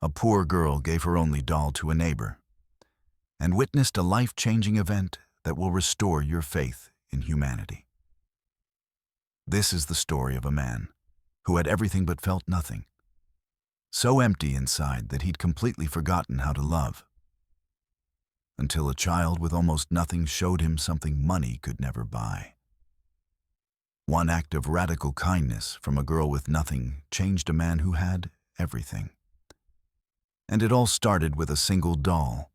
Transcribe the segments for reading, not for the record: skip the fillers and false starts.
A poor girl gave her only doll to a neighbor and witnessed a life-changing event that will restore your faith in humanity. This is the story of a man who had everything but felt nothing, so empty inside that he'd completely forgotten how to love, until a child with almost nothing showed him something money could never buy. One act of radical kindness from a girl with nothing changed a man who had everything. And it all started with a single doll.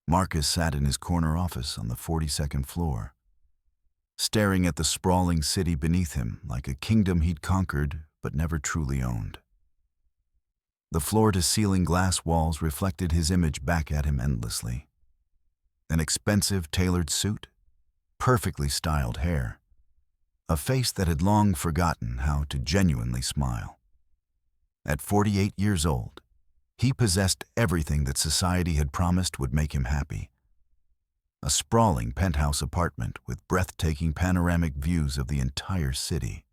Marcus sat in his corner office on the 42nd floor, staring at the sprawling city beneath him like a kingdom he'd conquered but never truly owned. The floor-to-ceiling glass walls reflected his image back at him endlessly. An expensive tailored suit, perfectly styled hair, a face that had long forgotten how to genuinely smile. At 48 years old, he possessed everything that society had promised would make him happy. A sprawling penthouse apartment with breathtaking panoramic views of the entire city,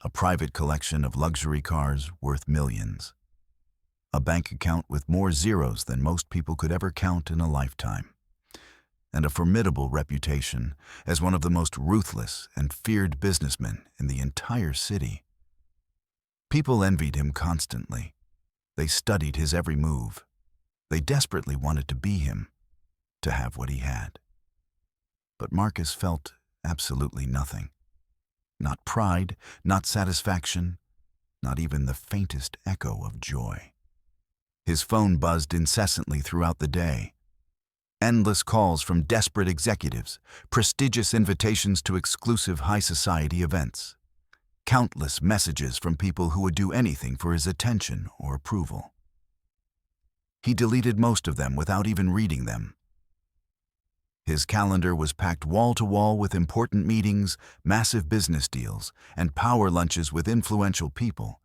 a private collection of luxury cars worth millions, a bank account with more zeros than most people could ever count in a lifetime, and a formidable reputation as one of the most ruthless and feared businessmen in the entire city. People envied him constantly. They studied his every move. They desperately wanted to be him, to have what he had. But Marcus felt absolutely nothing. Not pride, not satisfaction, not even the faintest echo of joy. His phone buzzed incessantly throughout the day. Endless calls from desperate executives, prestigious invitations to exclusive high society events. Countless messages from people who would do anything for his attention or approval. He deleted most of them without even reading them. His calendar was packed wall to wall with important meetings, massive business deals, and power lunches with influential people,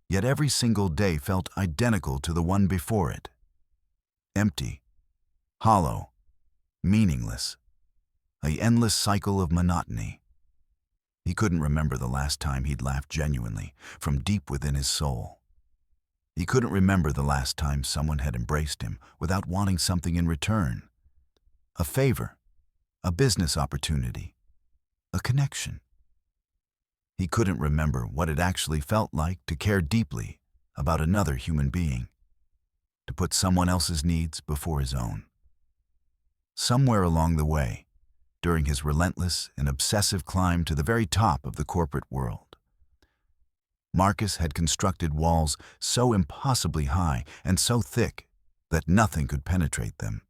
yet every single day felt identical to the one before it. Empty, hollow, meaningless, an endless cycle of monotony. He couldn't remember the last time he'd laughed genuinely, from deep within his soul. He couldn't remember the last time someone had embraced him without wanting something in return. A favor, a business opportunity, a connection. He couldn't remember what it actually felt like to care deeply about another human being, to put someone else's needs before his own. Somewhere along the way, during his relentless and obsessive climb to the very top of the corporate world, Marcus had constructed walls so impossibly high and so thick that nothing could penetrate them.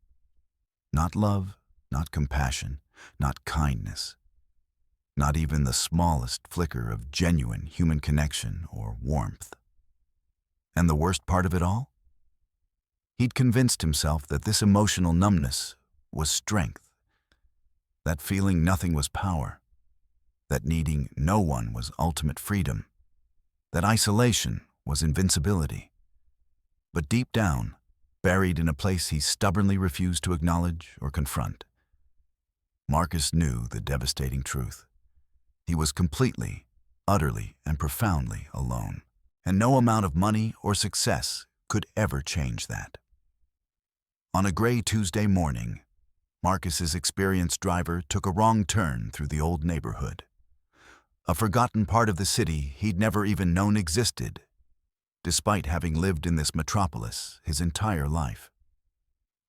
Not love, not compassion, not kindness, not even the smallest flicker of genuine human connection or warmth. And the worst part of it all? He'd convinced himself that this emotional numbness was strength. That feeling nothing was power, that needing no one was ultimate freedom, that isolation was invincibility. But deep down, buried in a place he stubbornly refused to acknowledge or confront, Marcus knew the devastating truth. He was completely, utterly, and profoundly alone, and no amount of money or success could ever change that. On a gray Tuesday morning, Marcus's experienced driver took a wrong turn through the old neighborhood, a forgotten part of the city he'd never even known existed, despite having lived in this metropolis his entire life.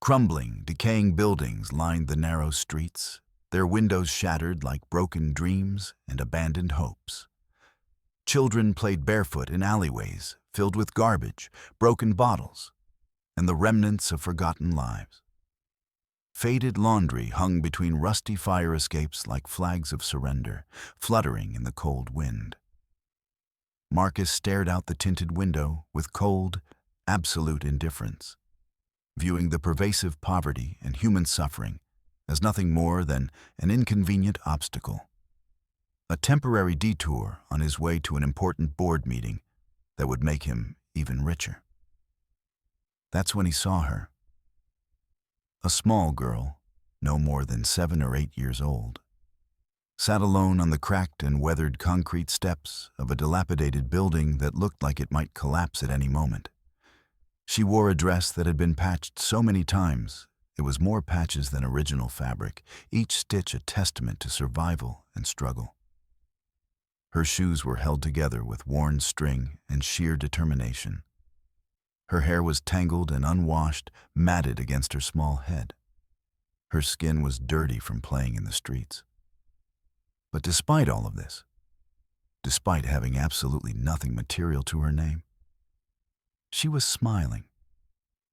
Crumbling, decaying buildings lined the narrow streets, their windows shattered like broken dreams and abandoned hopes. Children played barefoot in alleyways filled with garbage, broken bottles, and the remnants of forgotten lives. Faded laundry hung between rusty fire escapes like flags of surrender, fluttering in the cold wind. Marcus stared out the tinted window with cold, absolute indifference, viewing the pervasive poverty and human suffering as nothing more than an inconvenient obstacle, a temporary detour on his way to an important board meeting that would make him even richer. That's when he saw her. A small girl, no more than 7 or 8 years old, sat alone on the cracked and weathered concrete steps of a dilapidated building that looked like it might collapse at any moment. She wore a dress that had been patched so many times, it was more patches than original fabric, each stitch a testament to survival and struggle. Her shoes were held together with worn string and sheer determination. Her hair was tangled and unwashed, matted against her small head. Her skin was dirty from playing in the streets. But despite all of this, despite having absolutely nothing material to her name, she was smiling,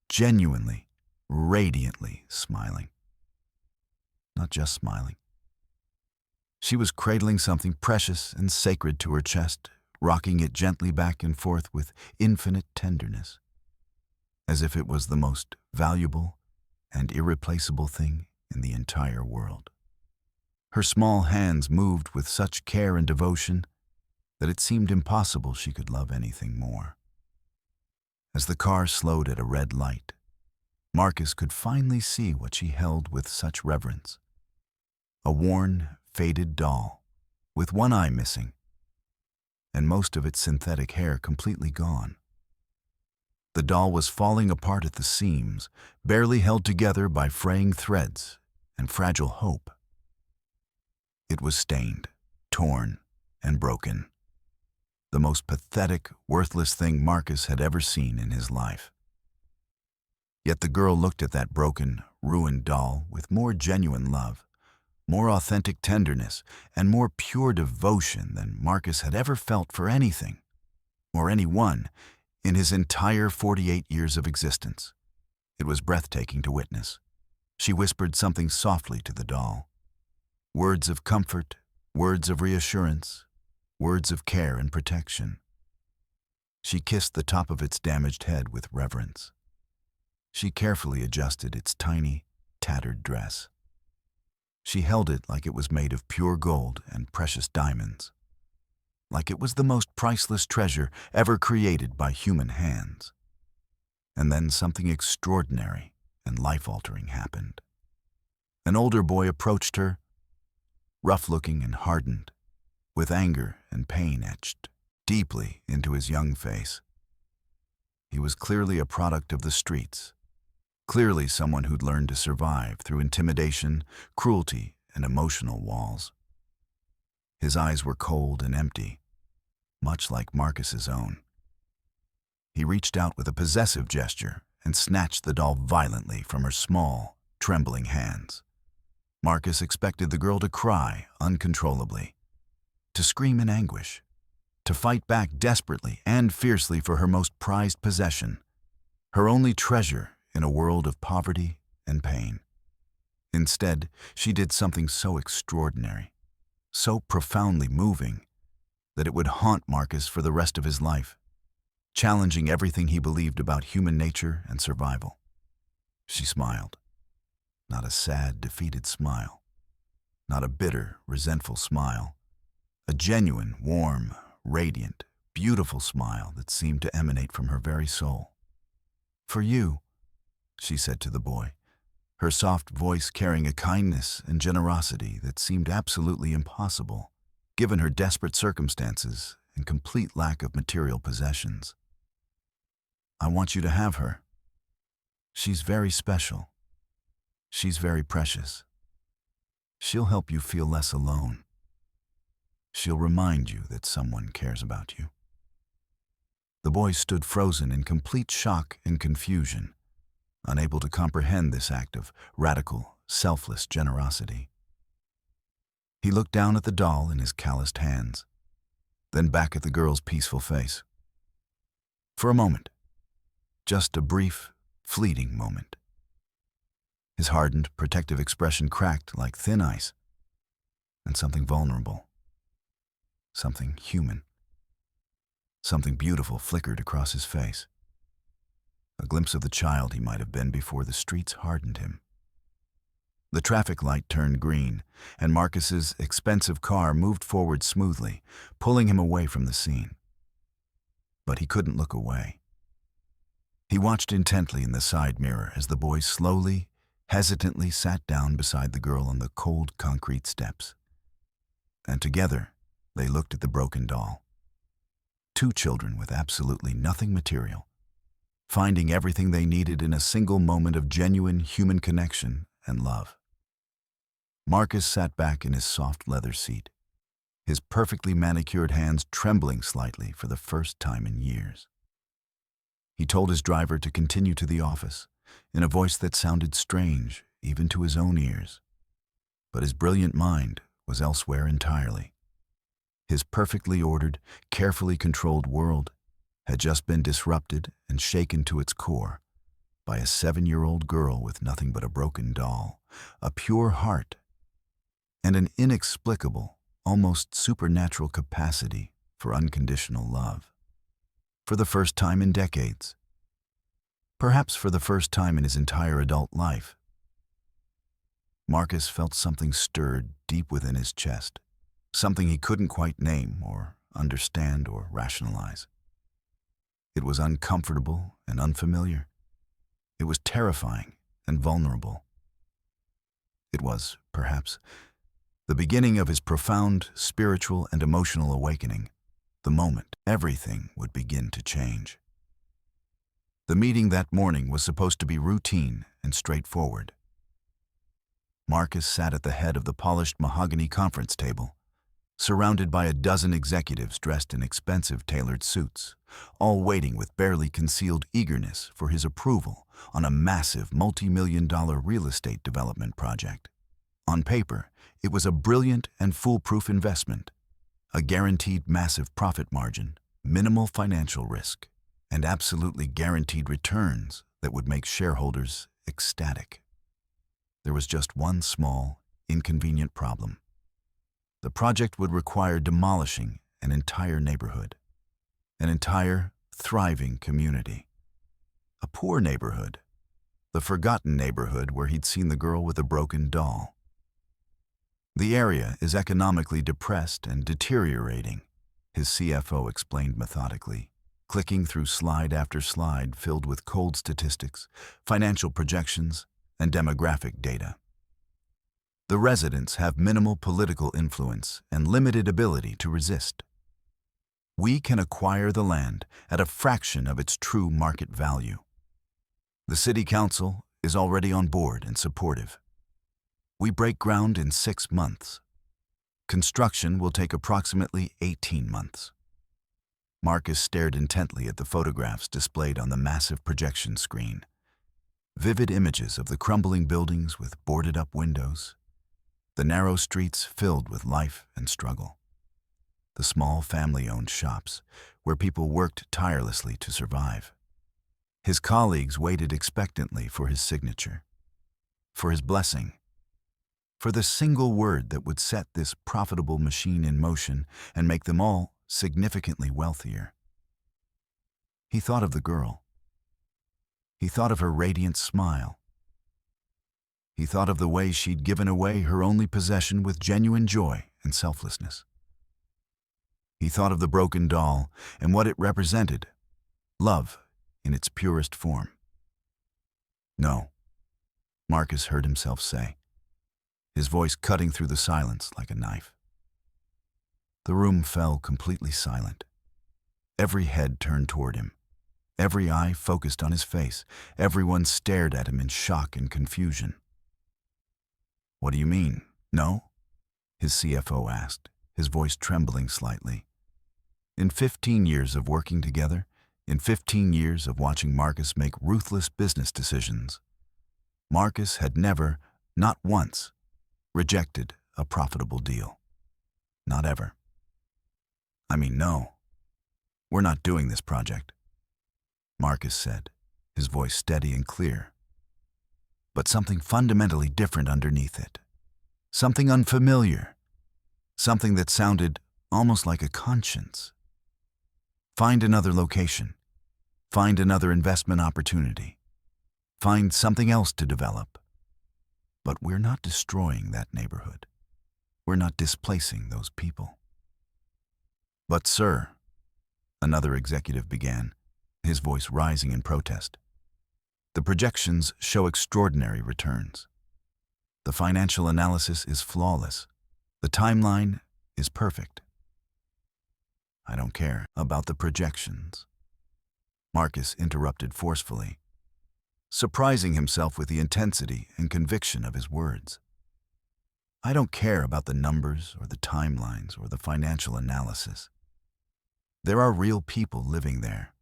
genuinely, radiantly smiling. Not just smiling. She was cradling something precious and sacred to her chest, rocking it gently back and forth with infinite tenderness, as if it was the most valuable and irreplaceable thing in the entire world. Her small hands moved with such care and devotion that it seemed impossible she could love anything more. As the car slowed at a red light, Marcus could finally see what she held with such reverence. A worn, faded doll, with one eye missing, and most of its synthetic hair completely gone. The doll was falling apart at the seams, barely held together by fraying threads and fragile hope. It was stained, torn, and broken. The most pathetic, worthless thing Marcus had ever seen in his life. Yet the girl looked at that broken, ruined doll with more genuine love, more authentic tenderness, and more pure devotion than Marcus had ever felt for anything, or anyone, in his entire 48 years of existence. It was breathtaking to witness. She whispered something softly to the doll. Words of comfort, words of reassurance, words of care and protection. She kissed the top of its damaged head with reverence. She carefully adjusted its tiny, tattered dress. She held it like it was made of pure gold and precious diamonds, like it was the most priceless treasure ever created by human hands. And then something extraordinary and life-altering happened. An older boy approached her, rough-looking and hardened, with anger and pain etched deeply into his young face. He was clearly a product of the streets, clearly someone who'd learned to survive through intimidation, cruelty, and emotional walls. His eyes were cold and empty, much like Marcus's own. He reached out with a possessive gesture and snatched the doll violently from her small, trembling hands. Marcus expected the girl to cry uncontrollably, to scream in anguish, to fight back desperately and fiercely for her most prized possession, her only treasure in a world of poverty and pain. Instead, she did something so extraordinary, so profoundly moving, that it would haunt Marcus for the rest of his life, challenging everything he believed about human nature and survival. She smiled. Not a sad, defeated smile. Not a bitter, resentful smile. A genuine, warm, radiant, beautiful smile that seemed to emanate from her very soul. "For you," she said to the boy, her soft voice carrying a kindness and generosity that seemed absolutely impossible, given her desperate circumstances and complete lack of material possessions. "I want you to have her. She's very special. She's very precious. She'll help you feel less alone. She'll remind you that someone cares about you." The boy stood frozen in complete shock and confusion, unable to comprehend this act of radical, selfless generosity. He looked down at the doll in his calloused hands, then back at the girl's peaceful face. For a moment, just a brief, fleeting moment. His hardened, protective expression cracked like thin ice, and something vulnerable, something human, something beautiful flickered across his face. A glimpse of the child he might have been before the streets hardened him. The traffic light turned green, and Marcus's expensive car moved forward smoothly, pulling him away from the scene. But he couldn't look away. He watched intently in the side mirror as the boy slowly, hesitantly sat down beside the girl on the cold concrete steps. And together, they looked at the broken doll. Two children with absolutely nothing material, finding everything they needed in a single moment of genuine human connection and love. Marcus sat back in his soft leather seat, his perfectly manicured hands trembling slightly for the first time in years. He told his driver to continue to the office, in a voice that sounded strange even to his own ears. But his brilliant mind was elsewhere entirely. His perfectly ordered, carefully controlled world had just been disrupted and shaken to its core by a 7-year-old girl with nothing but a broken doll, a pure heart, and an inexplicable, almost supernatural capacity for unconditional love. For the first time in decades, perhaps for the first time in his entire adult life, Marcus felt something stirred deep within his chest, something he couldn't quite name or understand or rationalize. It was uncomfortable and unfamiliar. It was terrifying and vulnerable. It was, perhaps, the beginning of his profound spiritual and emotional awakening, the moment everything would begin to change. The meeting that morning was supposed to be routine and straightforward. Marcus sat at the head of the polished mahogany conference table, surrounded by a dozen executives dressed in expensive tailored suits, all waiting with barely concealed eagerness for his approval on a massive multi-million-dollar real estate development project. On paper, it was a brilliant and foolproof investment, a guaranteed massive profit margin, minimal financial risk, and absolutely guaranteed returns that would make shareholders ecstatic. There was just one small, inconvenient problem. The project would require demolishing an entire neighborhood, an entire, thriving community. A poor neighborhood, the forgotten neighborhood where he'd seen the girl with a broken doll. The area is economically depressed and deteriorating, his CFO explained methodically, clicking through slide after slide filled with cold statistics, financial projections, and demographic data. The residents have minimal political influence and limited ability to resist. We can acquire the land at a fraction of its true market value. The City Council is already on board and supportive. We break ground in 6 months. Construction will take approximately 18 months. Marcus stared intently at the photographs displayed on the massive projection screen. Vivid images of the crumbling buildings with boarded-up windows, the narrow streets filled with life and struggle, the small family-owned shops where people worked tirelessly to survive. His colleagues waited expectantly for his signature, for his blessing, for the single word that would set this profitable machine in motion and make them all significantly wealthier. He thought of the girl. He thought of her radiant smile. He thought of the way she'd given away her only possession with genuine joy and selflessness. He thought of the broken doll and what it represented, love in its purest form. No, Marcus heard himself say, his voice cutting through the silence like a knife. The room fell completely silent. Every head turned toward him. Every eye focused on his face. Everyone stared at him in shock and confusion. "What do you mean, no?" his CFO asked, his voice trembling slightly. In 15 years of working together, in 15 years of watching Marcus make ruthless business decisions, Marcus had never, not once, rejected a profitable deal. Not ever. "I mean, no. We're not doing this project," Marcus said, his voice steady and clear. But something fundamentally different underneath it. Something unfamiliar. Something that sounded almost like a conscience. Find another location. Find another investment opportunity. Find something else to develop. But we're not destroying that neighborhood. We're not displacing those people. "But sir," another executive began, his voice rising in protest, "the projections show extraordinary returns. The financial analysis is flawless. The timeline is perfect." "I don't care about the projections," Marcus interrupted forcefully, surprising himself with the intensity and conviction of his words. I don't care about the numbers or the timelines or the financial analysis. There are real people living there.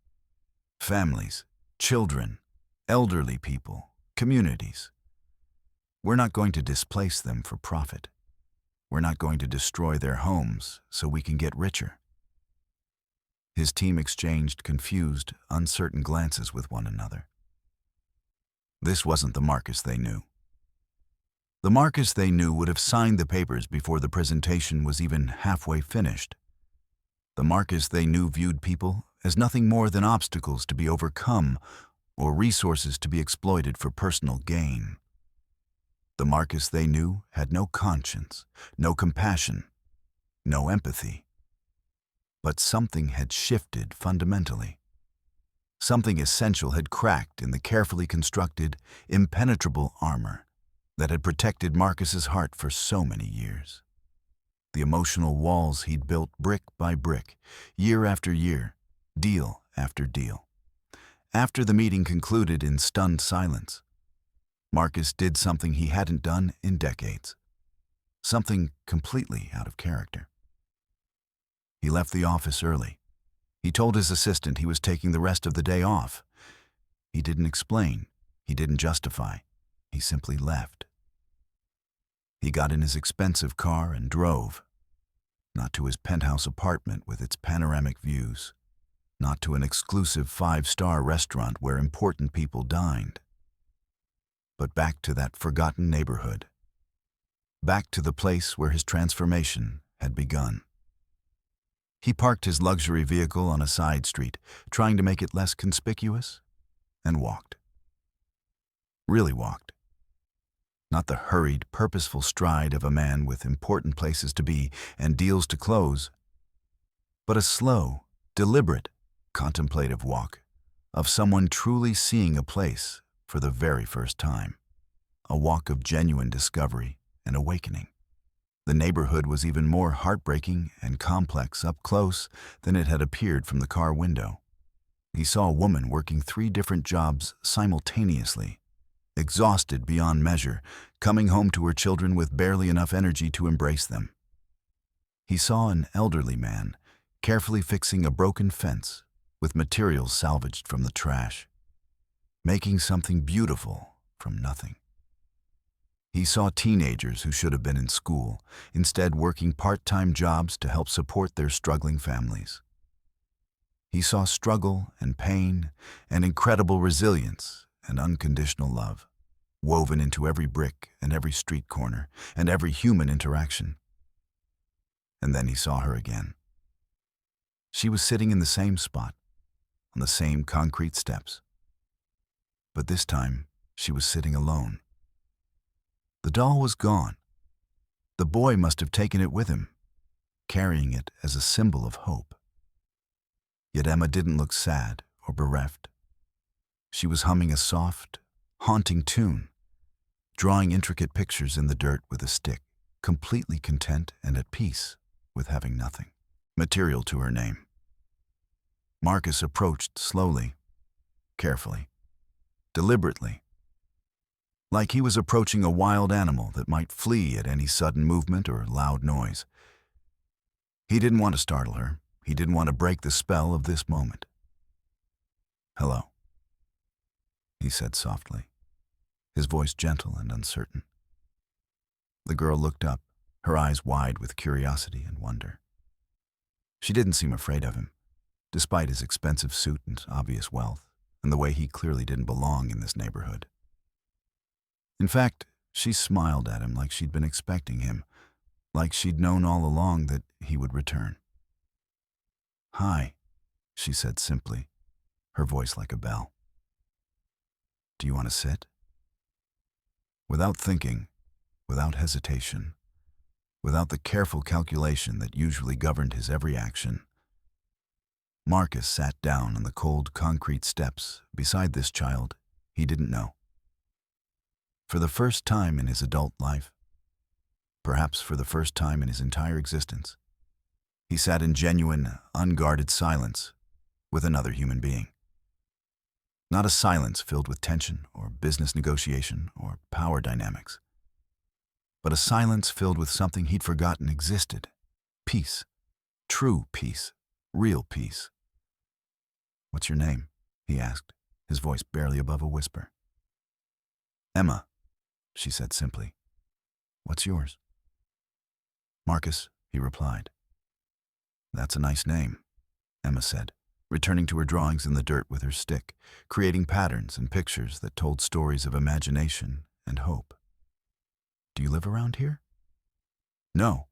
Families, children, elderly people, communities. We're not going to displace them for profit. We're not going to destroy their homes so we can get richer. His team exchanged confused, uncertain glances with one another. This wasn't the Marcus they knew. The Marcus they knew would have signed the papers before the presentation was even halfway finished. The Marcus they knew viewed people as nothing more than obstacles to be overcome or resources to be exploited for personal gain. The Marcus they knew had no conscience, no compassion, no empathy. But something had shifted fundamentally. Something essential had cracked in the carefully constructed, impenetrable armor that had protected Marcus's heart for so many years. The emotional walls he'd built brick by brick, year after year, deal after deal. After the meeting concluded in stunned silence, Marcus did something he hadn't done in decades. Something completely out of character. He left the office early. He told his assistant he was taking the rest of the day off. He didn't explain. He didn't justify. He simply left. He got in his expensive car and drove. Not to his penthouse apartment with its panoramic views. Not to an exclusive 5-star restaurant where important people dined. But back to that forgotten neighborhood. Back to the place where his transformation had begun. He parked his luxury vehicle on a side street, trying to make it less conspicuous, and walked. Really walked. Not the hurried, purposeful stride of a man with important places to be and deals to close, but a slow, deliberate, contemplative walk of someone truly seeing a place for the very first time. A walk of genuine discovery and awakening. The neighborhood was even more heartbreaking and complex up close than it had appeared from the car window. He saw a woman working 3 different jobs simultaneously, exhausted beyond measure, coming home to her children with barely enough energy to embrace them. He saw an elderly man carefully fixing a broken fence with materials salvaged from the trash, making something beautiful from nothing. He saw teenagers who should have been in school, instead working part-time jobs to help support their struggling families. He saw struggle and pain and incredible resilience and unconditional love, woven into every brick and every street corner and every human interaction. And then he saw her again. She was sitting in the same spot, on the same concrete steps. But this time, she was sitting alone. The doll was gone. The boy must have taken it with him, carrying it as a symbol of hope. Yet Emma didn't look sad or bereft. She was humming a soft, haunting tune, drawing intricate pictures in the dirt with a stick, completely content and at peace with having nothing material to her name. Marcus approached slowly, carefully, deliberately, like he was approaching a wild animal that might flee at any sudden movement or loud noise. He didn't want to startle her. He didn't want to break the spell of this moment. "Hello," he said softly, his voice gentle and uncertain. The girl looked up, her eyes wide with curiosity and wonder. She didn't seem afraid of him, despite his expensive suit and obvious wealth, and the way he clearly didn't belong in this neighborhood. In fact, she smiled at him like she'd been expecting him, like she'd known all along that he would return. "Hi," she said simply, her voice like a bell. "Do you want to sit?" Without thinking, without hesitation, without the careful calculation that usually governed his every action, Marcus sat down on the cold concrete steps beside this child he didn't know. For the first time in his adult life, perhaps for the first time in his entire existence, he sat in genuine, unguarded silence with another human being. Not a silence filled with tension or business negotiation or power dynamics, but a silence filled with something he'd forgotten existed. Peace. True peace. Real peace. "What's your name?" he asked, his voice barely above a whisper. "Emma," she said simply. "What's yours?" "Marcus," he replied. "That's a nice name," Emma said, returning to her drawings in the dirt with her stick, creating patterns and pictures that told stories of imagination and hope. "Do you live around here?" "No,"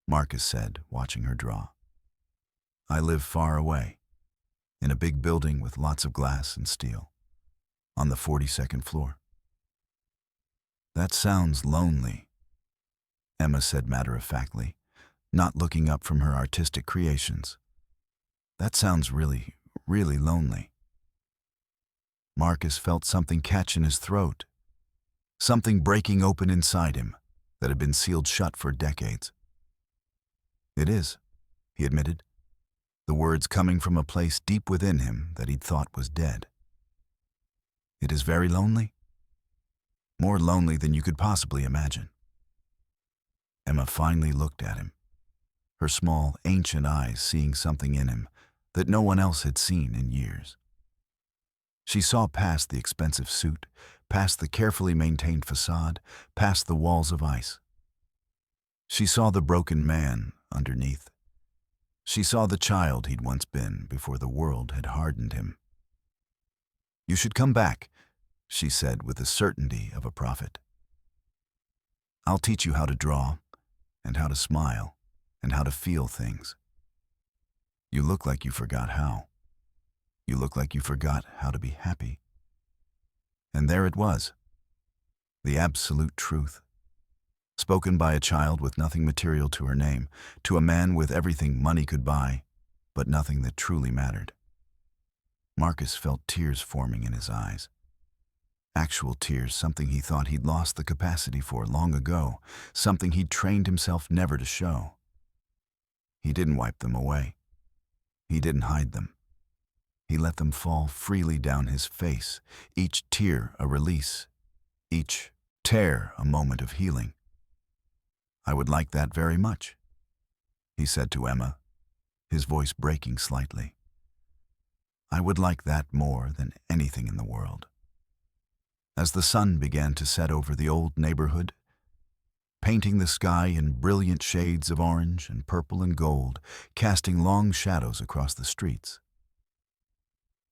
Marcus said, watching her draw. "I live far away, in a big building with lots of glass and steel, on the 42nd floor." "That sounds lonely," Emma said matter-of-factly, not looking up from her artistic creations. "That sounds really, really lonely." Marcus felt something catch in his throat, something breaking open inside him that had been sealed shut for decades. "It is," he admitted, the words coming from a place deep within him that he'd thought was dead. "It is very lonely? More lonely than you could possibly imagine." Emma finally looked at him, her small, ancient eyes seeing something in him that no one else had seen in years. She saw past the expensive suit, past the carefully maintained facade, past the walls of ice. She saw the broken man underneath. She saw the child he'd once been before the world had hardened him. "You should come back," she said with the certainty of a prophet. "I'll teach you how to draw, and how to smile, and how to feel things. You look like you forgot how. You look like you forgot how to be happy." And there it was, the absolute truth, spoken by a child with nothing material to her name, to a man with everything money could buy, but nothing that truly mattered. Marcus felt tears forming in his eyes. Actual tears, something he thought he'd lost the capacity for long ago, something he'd trained himself never to show. He didn't wipe them away. He didn't hide them. He let them fall freely down his face, each tear a release, each tear a moment of healing. "I would like that very much," he said to Emma, his voice breaking slightly. "I would like that more than anything in the world." As the sun began to set over the old neighborhood, painting the sky in brilliant shades of orange and purple and gold, casting long shadows across the streets,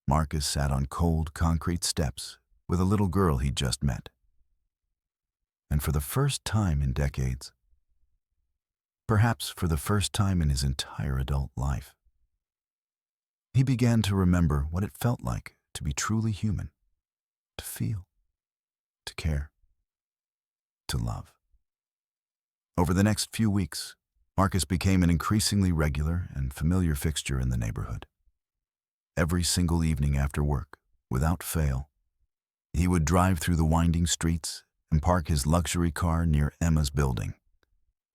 Marcus sat on cold concrete steps with a little girl he'd just met. And for the first time in decades, perhaps for the first time in his entire adult life, he began to remember what it felt like to be truly human, to feel, to care, to love. Over the next few weeks, Marcus became an increasingly regular and familiar fixture in the neighborhood. Every single evening after work, without fail, he would drive through the winding streets and park his luxury car near Emma's building.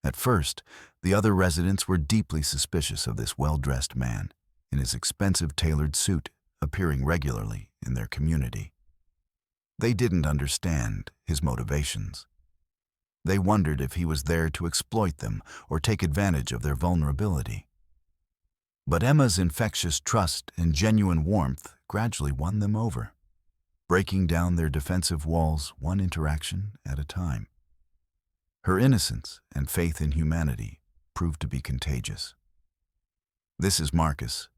At first, the other residents were deeply suspicious of this well-dressed man in his expensive tailored suit appearing regularly in their community. They didn't understand his motivations. They wondered if he was there to exploit them or take advantage of their vulnerability. But Emma's infectious trust and genuine warmth gradually won them over, breaking down their defensive walls one interaction at a time. Her innocence and faith in humanity proved to be contagious. "This is Marcus."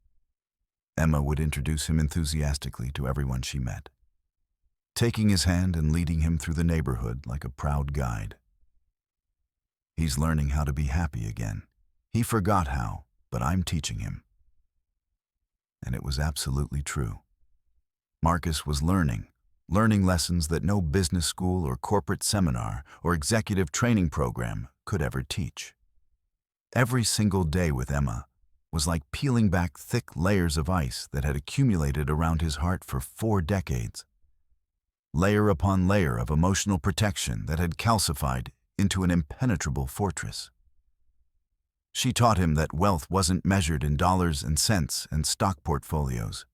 Emma would introduce him enthusiastically to everyone she met, taking his hand and leading him through the neighborhood like a proud guide. "He's learning how to be happy again. He forgot how, but I'm teaching him." And it was absolutely true. Marcus was learning lessons that no business school or corporate seminar or executive training program could ever teach. Every single day with Emma was like peeling back thick layers of ice that had accumulated around his heart for 4 decades. Layer upon layer of emotional protection that had calcified into an impenetrable fortress. She taught him that wealth wasn't measured in dollars and cents and stock portfolios.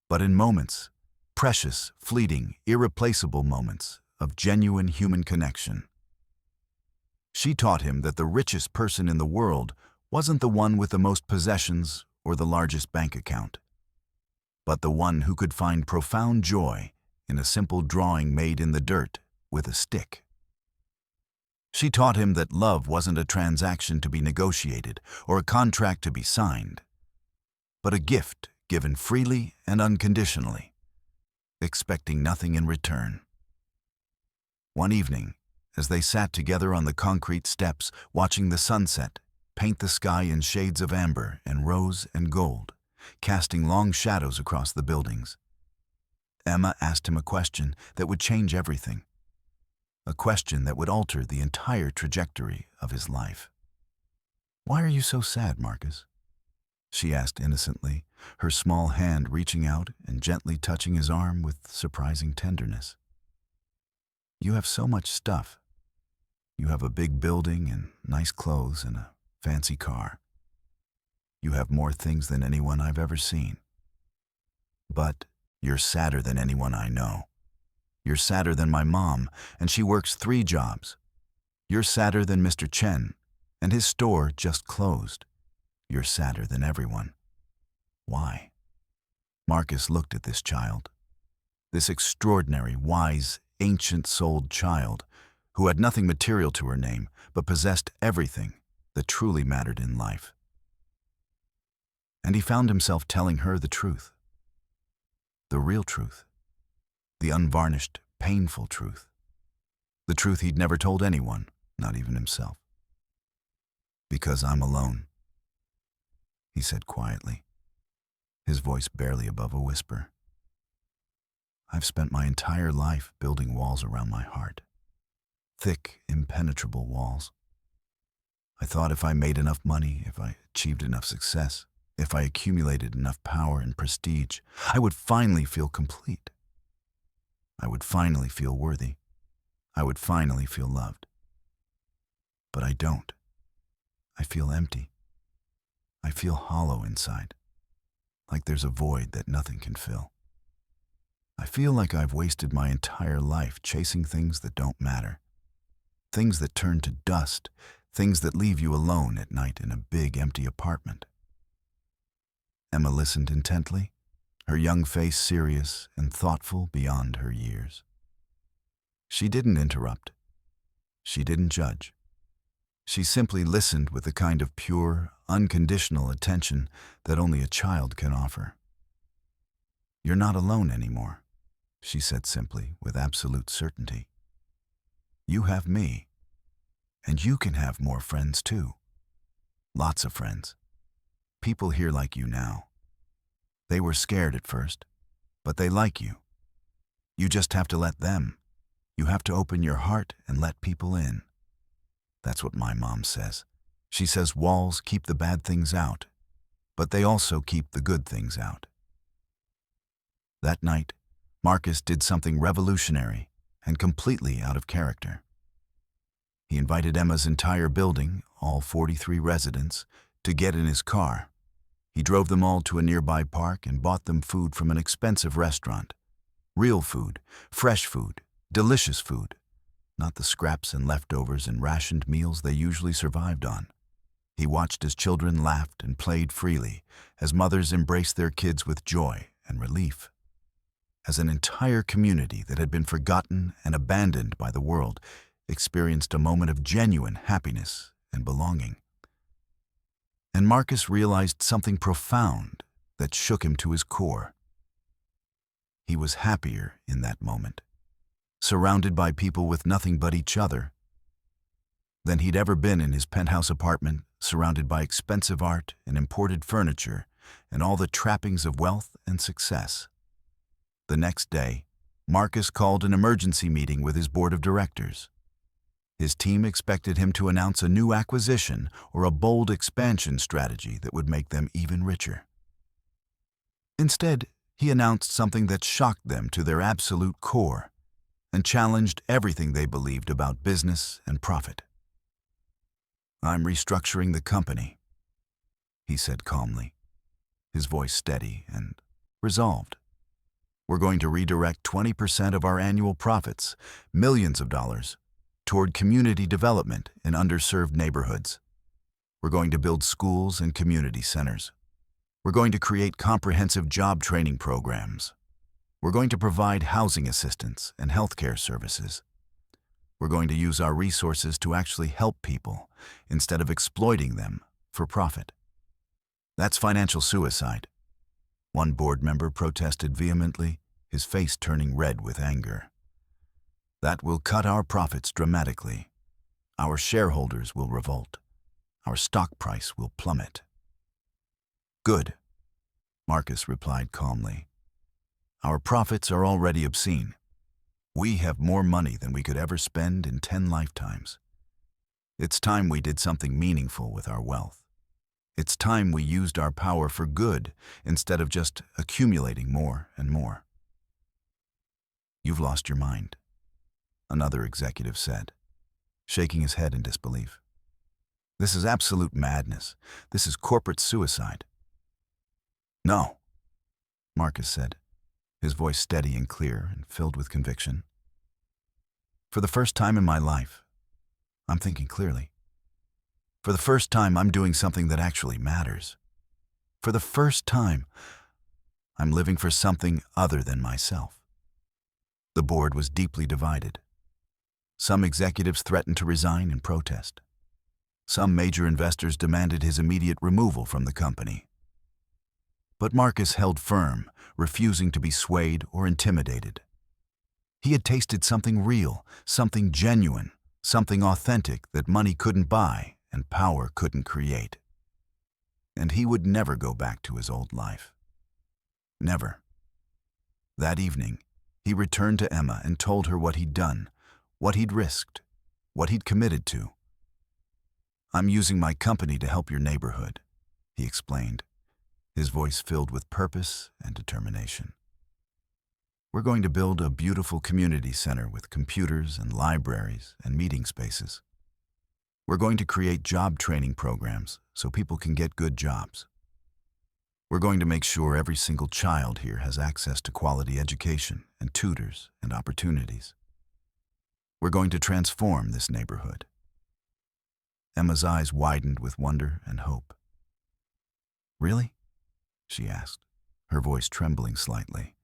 but in moments, precious, fleeting, irreplaceable moments of genuine human connection. She taught him that the richest person in the world wasn't the one with the most possessions or the largest bank account, but the one who could find profound joy in a simple drawing made in the dirt with a stick. She taught him that love wasn't a transaction to be negotiated or a contract to be signed, but a gift given freely and unconditionally, expecting nothing in return. One evening, as they sat together on the concrete steps watching the sunset paint the sky in shades of amber and rose and gold, casting long shadows across the buildings, Emma asked him a question that would change everything, a question that would alter the entire trajectory of his life. "Why are you so sad, Marcus?" she asked innocently, her small hand reaching out and gently touching his arm with surprising tenderness. "You have so much stuff. You have a big building and nice clothes and a fancy car. You have more things than anyone I've ever seen. But you're sadder than anyone I know. You're sadder than my mom, and she works 3 jobs. You're sadder than Mr. Chen, and his store just closed. You're sadder than everyone. Why?" Marcus looked at this child, this extraordinary, wise, ancient-souled child who had nothing material to her name but possessed everything that truly mattered in life. And he found himself telling her the truth. The real truth. The unvarnished, painful truth. The truth he'd never told anyone, not even himself. "Because I'm alone," he said quietly, his voice barely above a whisper. "I've spent my entire life building walls around my heart. Thick, impenetrable walls. I thought if I made enough money, if I achieved enough success, if I accumulated enough power and prestige, I would finally feel complete. I would finally feel worthy. I would finally feel loved. But I don't. I feel empty. I feel hollow inside, like there's a void that nothing can fill. I feel like I've wasted my entire life chasing things that don't matter, things that turn to dust, things that leave you alone at night in a big, empty apartment." Emma listened intently, her young face serious and thoughtful beyond her years. She didn't interrupt. She didn't judge. She simply listened with the kind of pure, unconditional attention that only a child can offer. "You're not alone anymore," she said simply, with absolute certainty. "You have me. And you can have more friends too. Lots of friends. People here like you now. They were scared at first, but they like you. You just have to let them. You have to open your heart and let people in. That's what my mom says. She says walls keep the bad things out, but they also keep the good things out." That night, Marcus did something revolutionary and completely out of character. He invited Emma's entire building, all 43 residents, to get in his car. He drove them all to a nearby park and bought them food from an expensive restaurant. Real food, fresh food, delicious food, not the scraps and leftovers and rationed meals they usually survived on. He watched as children laughed and played freely, as mothers embraced their kids with joy and relief. As an entire community that had been forgotten and abandoned by the world experienced a moment of genuine happiness and belonging. And Marcus realized something profound that shook him to his core. He was happier in that moment, surrounded by people with nothing but each other, than he'd ever been in his penthouse apartment, surrounded by expensive art and imported furniture and all the trappings of wealth and success. The next day, Marcus called an emergency meeting with his board of directors. His team expected him to announce a new acquisition or a bold expansion strategy that would make them even richer. Instead, he announced something that shocked them to their absolute core and challenged everything they believed about business and profit. "I'm restructuring the company," he said calmly, his voice steady and resolved. We're going to redirect 20% of our annual profits, millions of dollars, toward community development in underserved neighborhoods. We're going to build schools and community centers. We're going to create comprehensive job training programs. We're going to provide housing assistance and healthcare services. We're going to use our resources to actually help people instead of exploiting them for profit. That's financial suicide. One board member protested vehemently, his face turning red with anger. That will cut our profits dramatically. Our shareholders will revolt. Our stock price will plummet. Good, Marcus replied calmly. Our profits are already obscene. We have more money than we could ever spend in 10 lifetimes. It's time we did something meaningful with our wealth. It's time we used our power for good instead of just accumulating more and more. You've lost your mind, another executive said, shaking his head in disbelief. This is absolute madness. This is corporate suicide. No, Marcus said, his voice steady and clear and filled with conviction. For the first time in my life, I'm thinking clearly. For the first time, I'm doing something that actually matters. For the first time, I'm living for something other than myself. The board was deeply divided. Some executives threatened to resign in protest. Some major investors demanded his immediate removal from the company. But Marcus held firm, refusing to be swayed or intimidated. He had tasted something real, something genuine, something authentic that money couldn't buy and power couldn't create. And he would never go back to his old life. Never. That evening, he returned to Emma and told her what he'd done, what he'd risked, what he'd committed to. I'm using my company to help your neighborhood, he explained, his voice filled with purpose and determination. We're going to build a beautiful community center with computers and libraries and meeting spaces. We're going to create job training programs so people can get good jobs. We're going to make sure every single child here has access to quality education and tutors and opportunities. We're going to transform this neighborhood. Emma's eyes widened with wonder and hope. Really? She asked, her voice trembling slightly.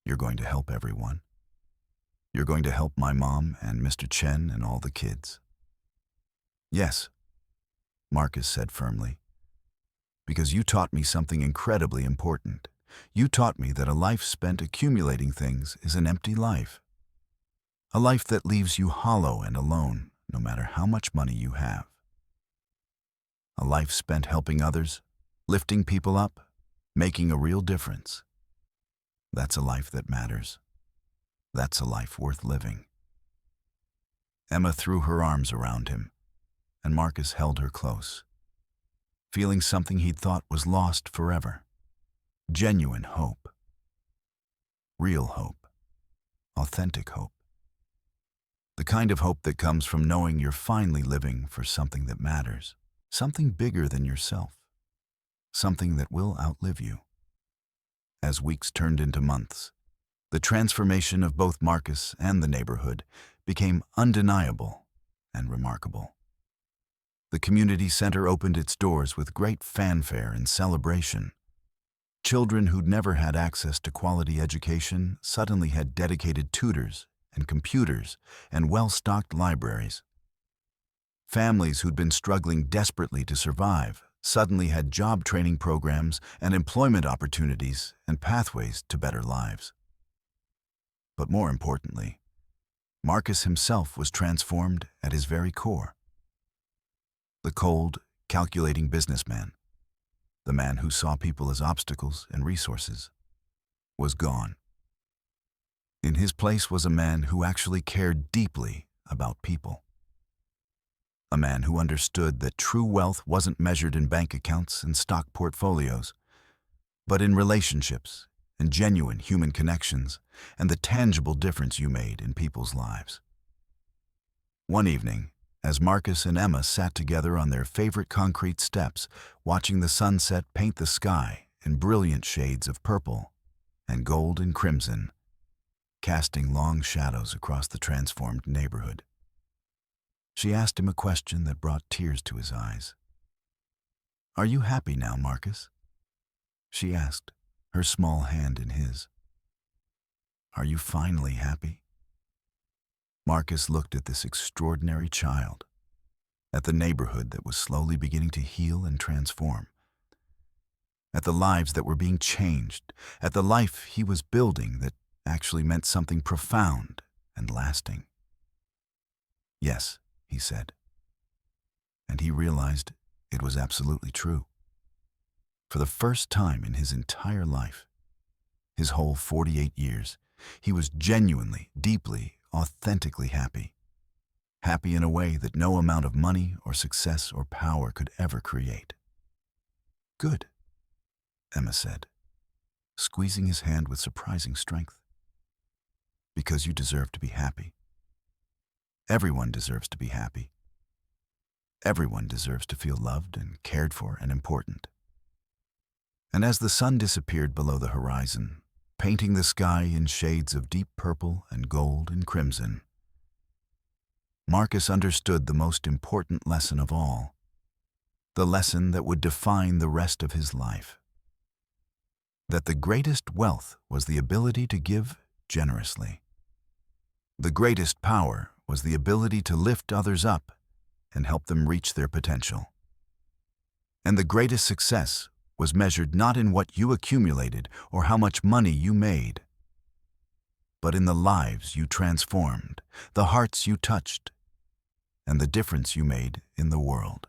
You're going to help everyone. You're going to help my mom and Mr. Chen and all the kids. Yes, Marcus said firmly, because you taught me something incredibly important. You taught me that a life spent accumulating things is an empty life. A life that leaves you hollow and alone, no matter how much money you have. A life spent helping others, lifting people up, making a real difference. That's a life that matters. That's a life worth living. Emma threw her arms around him, and Marcus held her close, feeling something he'd thought was lost forever. Genuine hope. Real hope. Authentic hope. The kind of hope that comes from knowing you're finally living for something that matters, something bigger than yourself, something that will outlive you. As weeks turned into months, the transformation of both Marcus and the neighborhood became undeniable and remarkable. The community center opened its doors with great fanfare and celebration. Children who'd never had access to quality education suddenly had dedicated tutors and computers and well-stocked libraries. Families who'd been struggling desperately to survive suddenly had job training programs and employment opportunities and pathways to better lives. But more importantly, Marcus himself was transformed at his very core. The cold, calculating businessman, the man who saw people as obstacles and resources, was gone. In his place was a man who actually cared deeply about people. A man who understood that true wealth wasn't measured in bank accounts and stock portfolios, but in relationships and genuine human connections and the tangible difference you made in people's lives. One evening, as Marcus and Emma sat together on their favorite concrete steps, watching the sunset paint the sky in brilliant shades of purple and gold and crimson, casting long shadows across the transformed neighborhood. She asked him a question that brought tears to his eyes. "Are you happy now, Marcus?" she asked, her small hand in his. "Are you finally happy?" Marcus looked at this extraordinary child, at the neighborhood that was slowly beginning to heal and transform, at the lives that were being changed, at the life he was building that actually meant something profound and lasting. "Yes," he said. And he realized it was absolutely true. For the first time in his entire life, his whole 48 years, he was genuinely, deeply, authentically happy. Happy in a way that no amount of money or success or power could ever create. "Good," Emma said, squeezing his hand with surprising strength. "Because you deserve to be happy. Everyone deserves to be happy. Everyone deserves to feel loved and cared for and important." And as the sun disappeared below the horizon, painting the sky in shades of deep purple and gold and crimson, Marcus understood the most important lesson of all, the lesson that would define the rest of his life. That the greatest wealth was the ability to give generously. The greatest power was the ability to lift others up and help them reach their potential. And the greatest success was measured not in what you accumulated or how much money you made, but in the lives you transformed, the hearts you touched, and the difference you made in the world.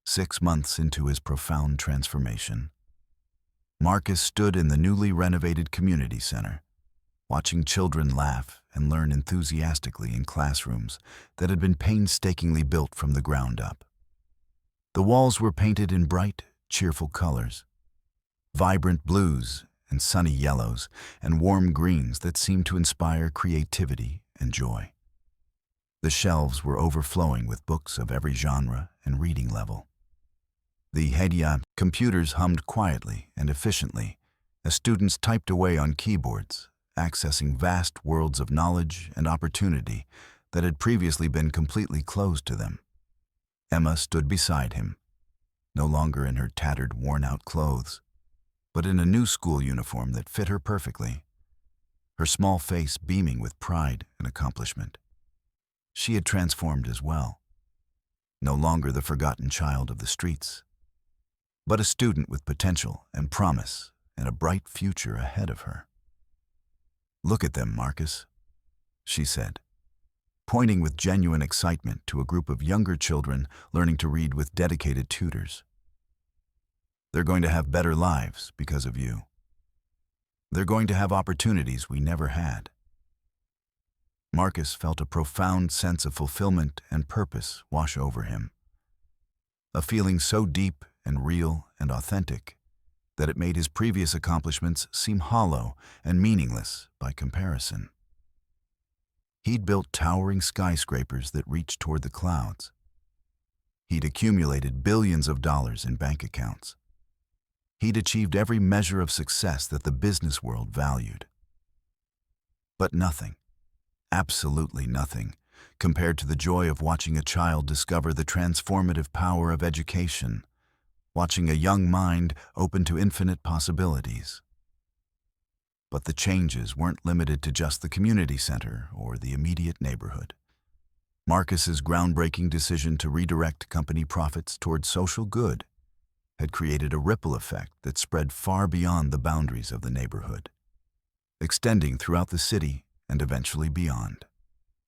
6 months into his profound transformation, Marcus stood in the newly renovated community center, watching children laugh and learn enthusiastically in classrooms that had been painstakingly built from the ground up. The walls were painted in bright, cheerful colors, vibrant blues and sunny yellows and warm greens that seemed to inspire creativity and joy. The shelves were overflowing with books of every genre and reading level. The Hedia computers hummed quietly and efficiently as students typed away on keyboards, accessing vast worlds of knowledge and opportunity that had previously been completely closed to them. Emma stood beside him, no longer in her tattered, worn-out clothes, but in a new school uniform that fit her perfectly, her small face beaming with pride and accomplishment. She had transformed as well, no longer the forgotten child of the streets, but a student with potential and promise and a bright future ahead of her. "Look at them, Marcus," she said, pointing with genuine excitement to a group of younger children learning to read with dedicated tutors. "They're going to have better lives because of you. They're going to have opportunities we never had." Marcus felt a profound sense of fulfillment and purpose wash over him, a feeling so deep and real and authentic that it made his previous accomplishments seem hollow and meaningless by comparison. He'd built towering skyscrapers that reached toward the clouds. He'd accumulated billions of dollars in bank accounts. He'd achieved every measure of success that the business world valued. But nothing, absolutely nothing, compared to the joy of watching a child discover the transformative power of education, watching a young mind open to infinite possibilities. But the changes weren't limited to just the community center or the immediate neighborhood. Marcus's groundbreaking decision to redirect company profits toward social good had created a ripple effect that spread far beyond the boundaries of the neighborhood, extending throughout the city and eventually beyond.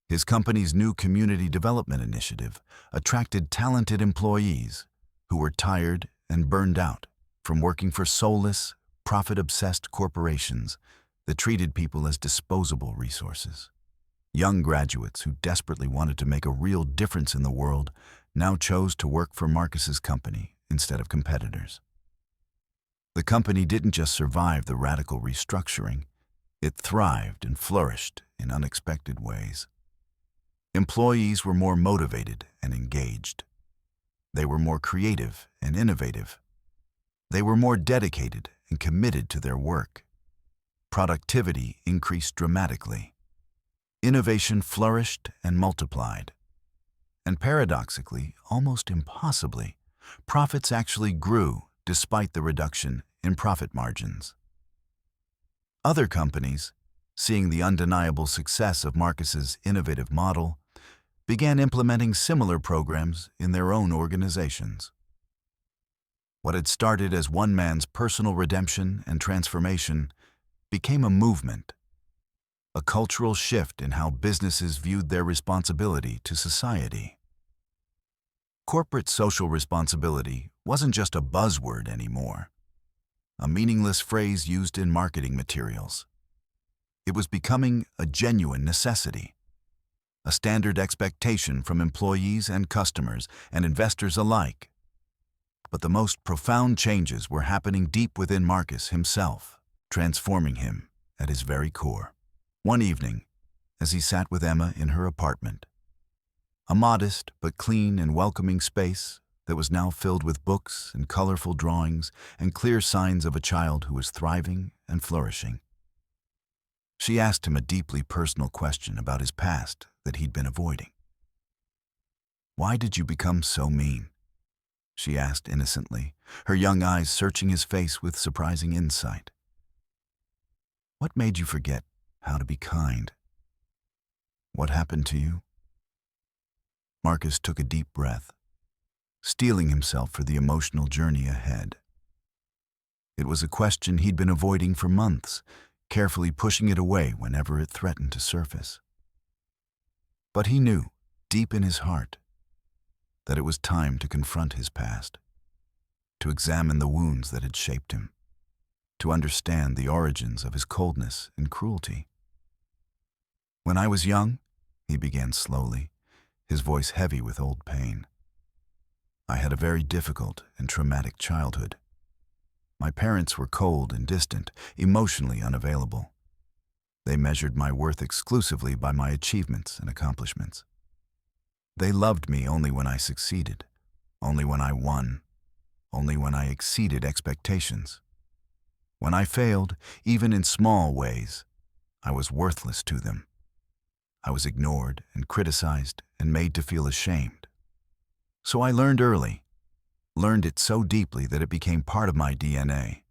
His company's new community development initiative attracted talented employees who were tired and burned out from working for soulless, profit-obsessed corporations that treated people as disposable resources. Young graduates who desperately wanted to make a real difference in the world now chose to work for Marcus's company instead of competitors. The company didn't just survive the radical restructuring, it thrived and flourished in unexpected ways. Employees were more motivated and engaged. They were more creative and innovative. They were more dedicated and committed to their work. productivity increased dramatically. Innovation flourished and multiplied. And paradoxically, almost impossibly, profits actually grew despite the reduction in profit margins. Other companies, seeing the undeniable success of Marcus's innovative model, began implementing similar programs in their own organizations. What had started as one man's personal redemption and transformation became a movement, a cultural shift in how businesses viewed their responsibility to society. Corporate social responsibility wasn't just a buzzword anymore, a meaningless phrase used in marketing materials. It was becoming a genuine necessity, a standard expectation from employees and customers and investors alike. But the most profound changes were happening deep within Marcus himself, transforming him at his very core. One evening, as he sat with Emma in her apartment, a modest but clean and welcoming space that was now filled with books and colorful drawings and clear signs of a child who was thriving and flourishing. She asked him a deeply personal question about his past that he'd been avoiding. "Why did you become so mean?" she asked innocently, her young eyes searching his face with surprising insight. "What made you forget how to be kind? What happened to you?" Marcus took a deep breath, steeling himself for the emotional journey ahead. It was a question he'd been avoiding for months, carefully pushing it away whenever it threatened to surface. But he knew, deep in his heart, that it was time to confront his past, to examine the wounds that had shaped him, to understand the origins of his coldness and cruelty. "When I was young," he began slowly, his voice heavy with old pain, "I had a very difficult and traumatic childhood. My parents were cold and distant, emotionally unavailable. They measured my worth exclusively by my achievements and accomplishments. They loved me only when I succeeded, only when I won, only when I exceeded expectations. When I failed, even in small ways, I was worthless to them. I was ignored and criticized and made to feel ashamed. So I learned early, learned it so deeply that it became part of my DNA,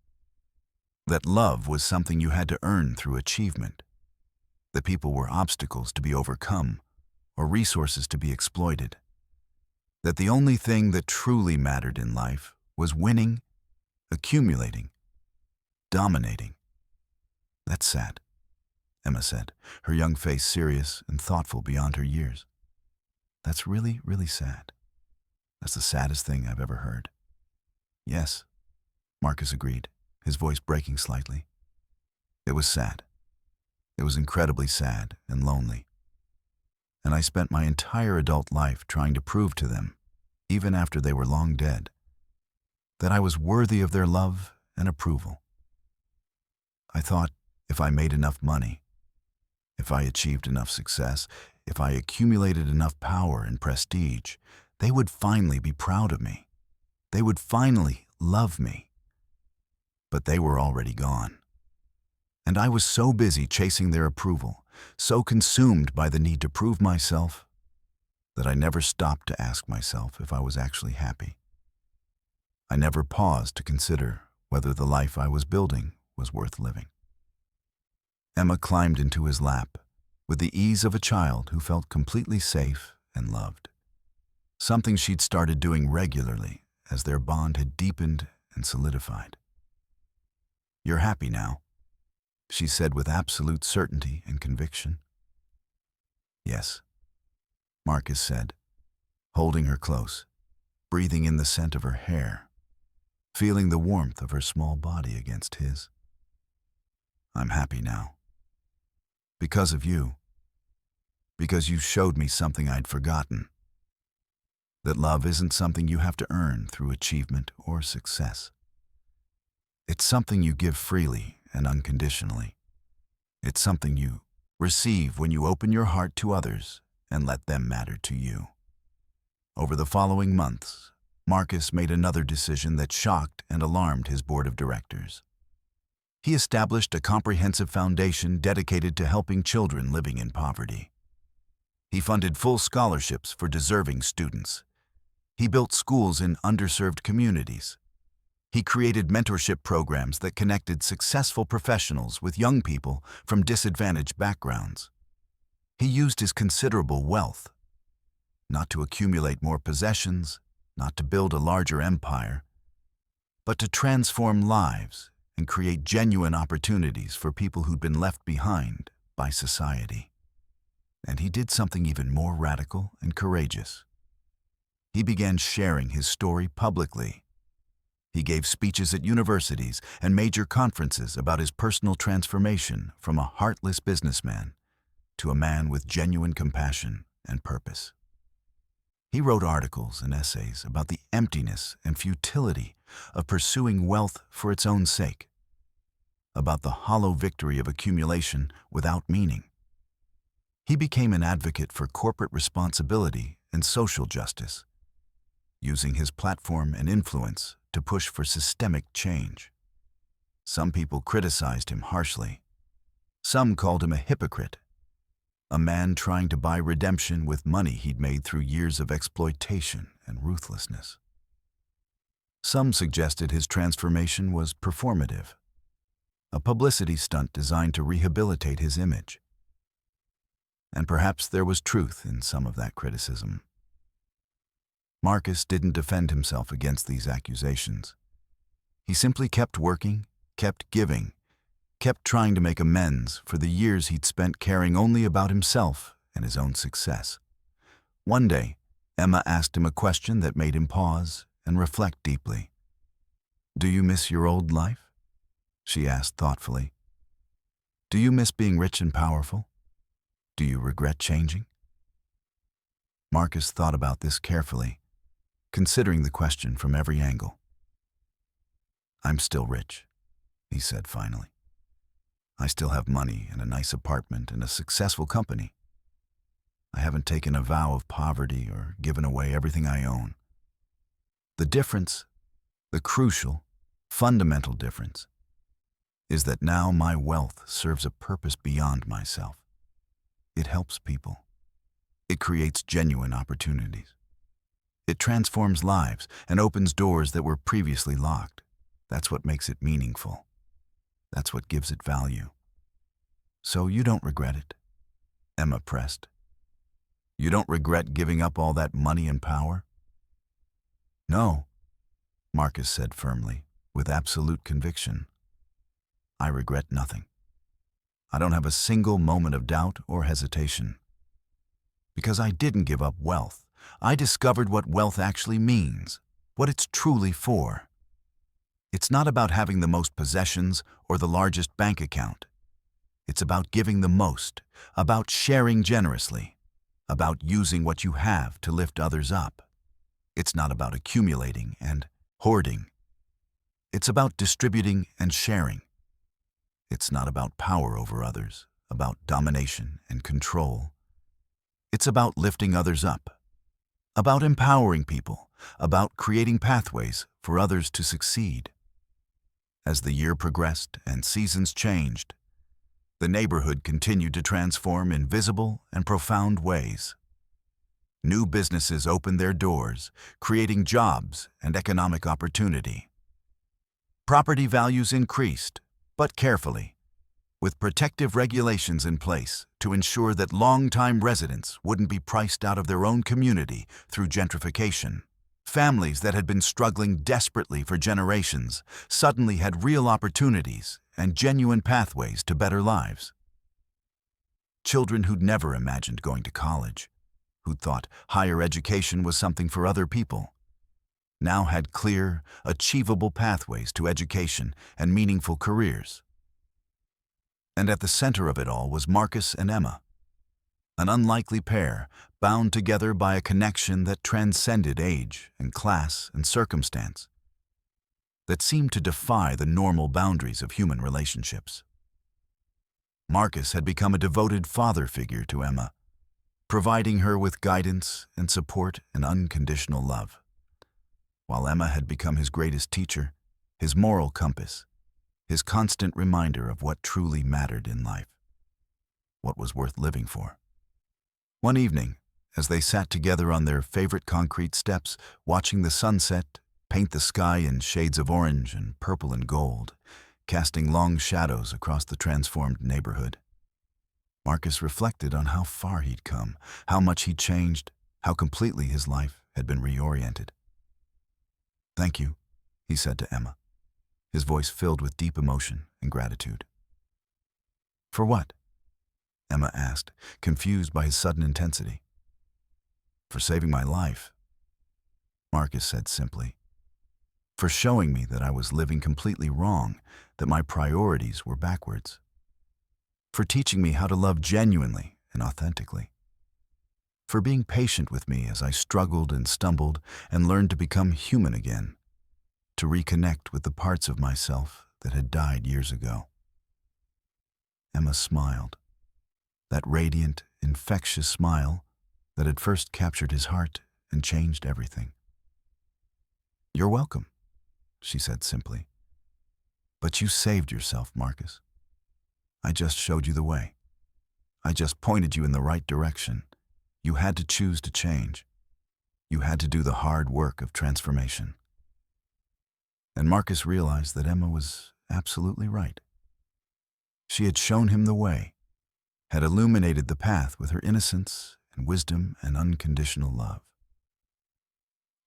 that love was something you had to earn through achievement, that people were obstacles to be overcome or resources to be exploited, that the only thing that truly mattered in life was winning, accumulating, dominating." "That's sad," Emma said, her young face serious and thoughtful beyond her years. "That's really, really sad. That's the saddest thing I've ever heard." "Yes," Marcus agreed, his voice breaking slightly. "It was sad. It was incredibly sad and lonely. And I spent my entire adult life trying to prove to them, even after they were long dead, that I was worthy of their love and approval. I thought if I made enough money, if I achieved enough success, if I accumulated enough power and prestige, they would finally be proud of me. They would finally love me. But they were already gone. And I was so busy chasing their approval, so consumed by the need to prove myself, that I never stopped to ask myself if I was actually happy. I never paused to consider whether the life I was building was worth living." Emma climbed into his lap with the ease of a child who felt completely safe and loved, something she'd started doing regularly as their bond had deepened and solidified. "You're happy now," she said with absolute certainty and conviction. "Yes," Marcus said, holding her close, breathing in the scent of her hair, feeling the warmth of her small body against his. "I'm happy now. Because of you. Because you showed me something I'd forgotten. That love isn't something you have to earn through achievement or success. It's something you give freely and unconditionally. It's something you receive when you open your heart to others and let them matter to you." Over the following months, Marcus made another decision that shocked and alarmed his board of directors. He established a comprehensive foundation dedicated to helping children living in poverty. He funded full scholarships for deserving students. He built schools in underserved communities. He created mentorship programs that connected successful professionals with young people from disadvantaged backgrounds. He used his considerable wealth, not to accumulate more possessions, not to build a larger empire, but to transform lives and create genuine opportunities for people who'd been left behind by society. And he did something even more radical and courageous. He began sharing his story publicly. He gave speeches at universities and major conferences about his personal transformation from a heartless businessman to a man with genuine compassion and purpose. He wrote articles and essays about the emptiness and futility of pursuing wealth for its own sake, about the hollow victory of accumulation without meaning. He became an advocate for corporate responsibility and social justice, using his platform and influence to push for systemic change. Some people criticized him harshly. Some called him a hypocrite, a man trying to buy redemption with money he'd made through years of exploitation and ruthlessness. Some suggested his transformation was performative, a publicity stunt designed to rehabilitate his image. And perhaps there was truth in some of that criticism. Marcus didn't defend himself against these accusations. He simply kept working, kept giving, kept trying to make amends for the years he'd spent caring only about himself and his own success. One day, Emma asked him a question that made him pause and reflect deeply. "Do you miss your old life?" she asked thoughtfully. "Do you miss being rich and powerful? Do you regret changing?" Marcus thought about this carefully, considering the question from every angle. "I'm still rich," he said finally. "I still have money and a nice apartment and a successful company. I haven't taken a vow of poverty or given away everything I own. The difference, the crucial, fundamental difference, is that now my wealth serves a purpose beyond myself. It helps people. It creates genuine opportunities. It transforms lives and opens doors that were previously locked. That's what makes it meaningful. That's what gives it value." "So you don't regret it?" Emma pressed. "You don't regret giving up all that money and power?" "No," Marcus said firmly, with absolute conviction. "I regret nothing. I don't have a single moment of doubt or hesitation. Because I didn't give up wealth. I discovered what wealth actually means, what it's truly for. It's not about having the most possessions or the largest bank account. It's about giving the most, about sharing generously, about using what you have to lift others up. It's not about accumulating and hoarding. It's about distributing and sharing. It's not about power over others, about domination and control. It's about lifting others up, about empowering people, about creating pathways for others to succeed." As the year progressed and seasons changed, the neighborhood continued to transform in visible and profound ways. New businesses opened their doors, creating jobs and economic opportunity. Property values increased, but carefully, with protective regulations in place to ensure that long-time residents wouldn't be priced out of their own community through gentrification. Families that had been struggling desperately for generations suddenly had real opportunities and genuine pathways to better lives. Children who'd never imagined going to college, who'd thought higher education was something for other people, now had clear, achievable pathways to education and meaningful careers. And at the center of it all was Marcus and Emma, an unlikely pair bound together by a connection that transcended age and class and circumstance, that seemed to defy the normal boundaries of human relationships. Marcus had become a devoted father figure to Emma, providing her with guidance and support and unconditional love, while Emma had become his greatest teacher, his moral compass, his constant reminder of what truly mattered in life, what was worth living for. One evening, as they sat together on their favorite concrete steps, watching the sunset paint the sky in shades of orange and purple and gold, casting long shadows across the transformed neighborhood, Marcus reflected on how far he'd come, how much he'd changed, how completely his life had been reoriented. "Thank you," he said to Emma, his voice filled with deep emotion and gratitude. "For what?" Emma asked, confused by his sudden intensity. "For saving my life," Marcus said simply. "For showing me that I was living completely wrong, that my priorities were backwards. For teaching me how to love genuinely and authentically. For being patient with me as I struggled and stumbled and learned to become human again, to reconnect with the parts of myself that had died years ago." Emma smiled, that radiant, infectious smile that had first captured his heart and changed everything. "You're welcome," she said simply. "But you saved yourself, Marcus. I just showed you the way. I just pointed you in the right direction. You had to choose to change. You had to do the hard work of transformation." And Marcus realized that Emma was absolutely right. She had shown him the way, had illuminated the path with her innocence and wisdom and unconditional love.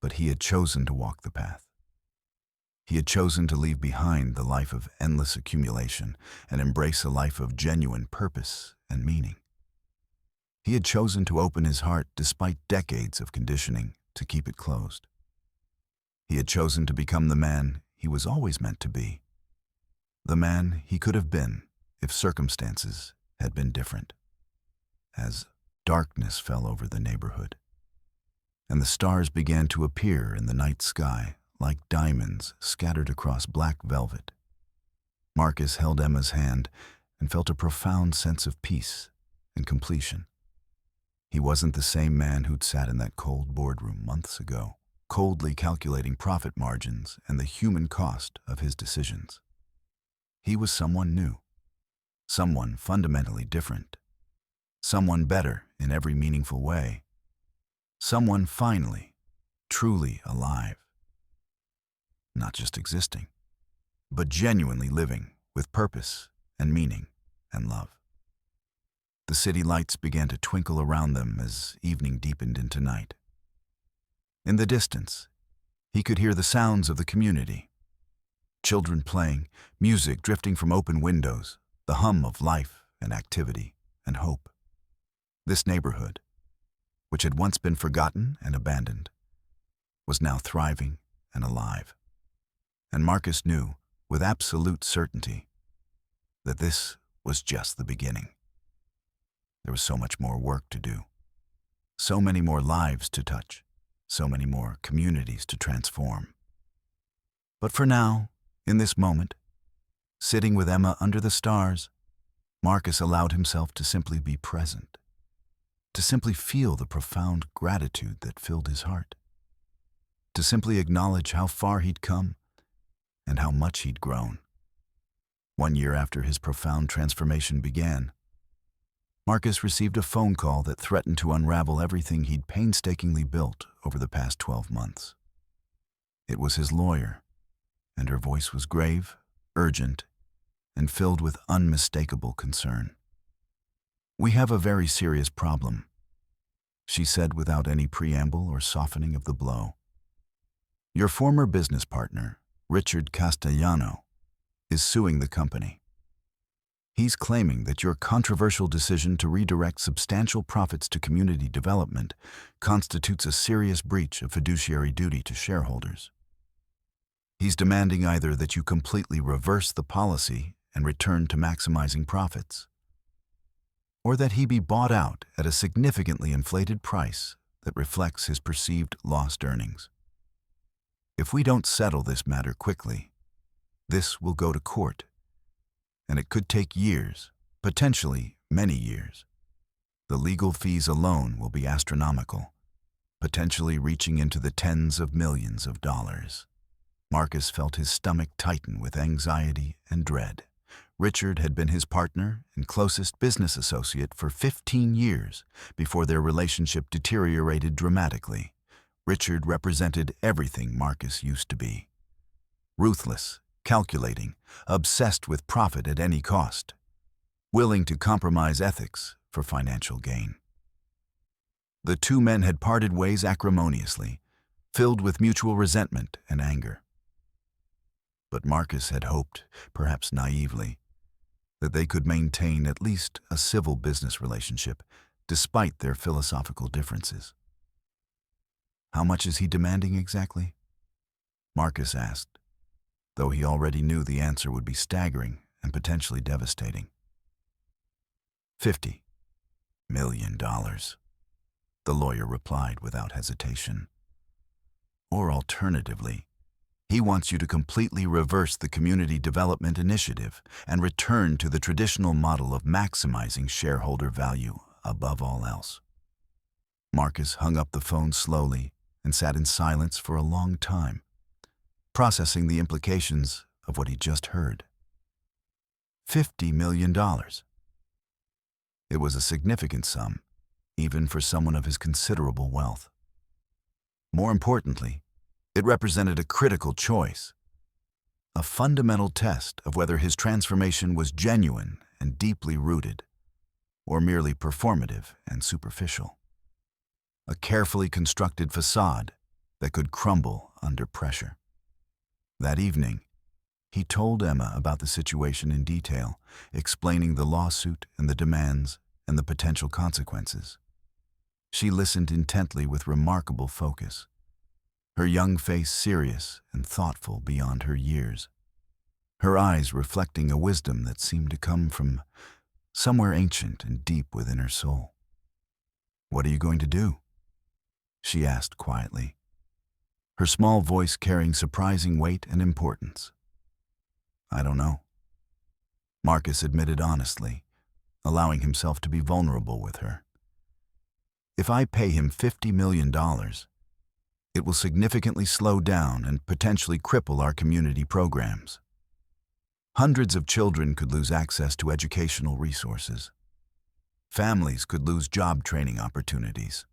But he had chosen to walk the path. He had chosen to leave behind the life of endless accumulation and embrace a life of genuine purpose and meaning. He had chosen to open his heart despite decades of conditioning to keep it closed. He had chosen to become the man he was always meant to be, the man he could have been if circumstances had been different. As darkness fell over the neighborhood, and the stars began to appear in the night sky like diamonds scattered across black velvet, Marcus held Emma's hand and felt a profound sense of peace and completion. He wasn't the same man who'd sat in that cold boardroom months ago, coldly calculating profit margins and the human cost of his decisions. He was someone new, someone fundamentally different, someone better in every meaningful way, someone finally, truly alive. Not just existing, but genuinely living with purpose and meaning and love. The city lights began to twinkle around them as evening deepened into night. In the distance, he could hear the sounds of the community. Children playing, music drifting from open windows, the hum of life and activity and hope. This neighborhood, which had once been forgotten and abandoned, was now thriving and alive. And Marcus knew, with absolute certainty, that this was just the beginning. There was so much more work to do, so many more lives to touch, so many more communities to transform. But for now, in this moment, sitting with Emma under the stars, Marcus allowed himself to simply be present, to simply feel the profound gratitude that filled his heart, to simply acknowledge how far he'd come and how much he'd grown. 1 year after his profound transformation began, Marcus received a phone call that threatened to unravel everything he'd painstakingly built over the past 12 months. It was his lawyer, and her voice was grave, urgent, and filled with unmistakable concern. "We have a very serious problem," she said without any preamble or softening of the blow. "Your former business partner, Richard Castellano, is suing the company. He's claiming that your controversial decision to redirect substantial profits to community development constitutes a serious breach of fiduciary duty to shareholders. He's demanding either that you completely reverse the policy and return to maximizing profits, or that he be bought out at a significantly inflated price that reflects his perceived lost earnings. If we don't settle this matter quickly, this will go to court, and it could take years, potentially many years. The legal fees alone will be astronomical, potentially reaching into the tens of millions of dollars." Marcus felt his stomach tighten with anxiety and dread. Richard had been his partner and closest business associate for 15 years before their relationship deteriorated dramatically. Richard represented everything Marcus used to be. Ruthless, calculating, obsessed with profit at any cost, willing to compromise ethics for financial gain. The two men had parted ways acrimoniously, filled with mutual resentment and anger. But Marcus had hoped, perhaps naively, that they could maintain at least a civil business relationship despite their philosophical differences. "How much is he demanding exactly?" Marcus asked, though he already knew the answer would be staggering and potentially devastating. $50 million, the lawyer replied without hesitation. "Or alternatively, he wants you to completely reverse the community development initiative and return to the traditional model of maximizing shareholder value above all else." Marcus hung up the phone slowly and sat in silence for a long time, processing the implications of what he just heard. $50 million. It was a significant sum, even for someone of his considerable wealth. More importantly, it represented a critical choice, a fundamental test of whether his transformation was genuine and deeply rooted, or merely performative and superficial. A carefully constructed facade that could crumble under pressure. That evening, he told Emma about the situation in detail, explaining the lawsuit and the demands and the potential consequences. She listened intently with remarkable focus, her young face serious and thoughtful beyond her years, her eyes reflecting a wisdom that seemed to come from somewhere ancient and deep within her soul. "What are you going to do?" she asked quietly, her small voice carrying surprising weight and importance. "I don't know," Marcus admitted honestly, allowing himself to be vulnerable with her. "If I pay him $50 million, it will significantly slow down and potentially cripple our community programs. Hundreds of children could lose access to educational resources. Families could lose job training opportunities.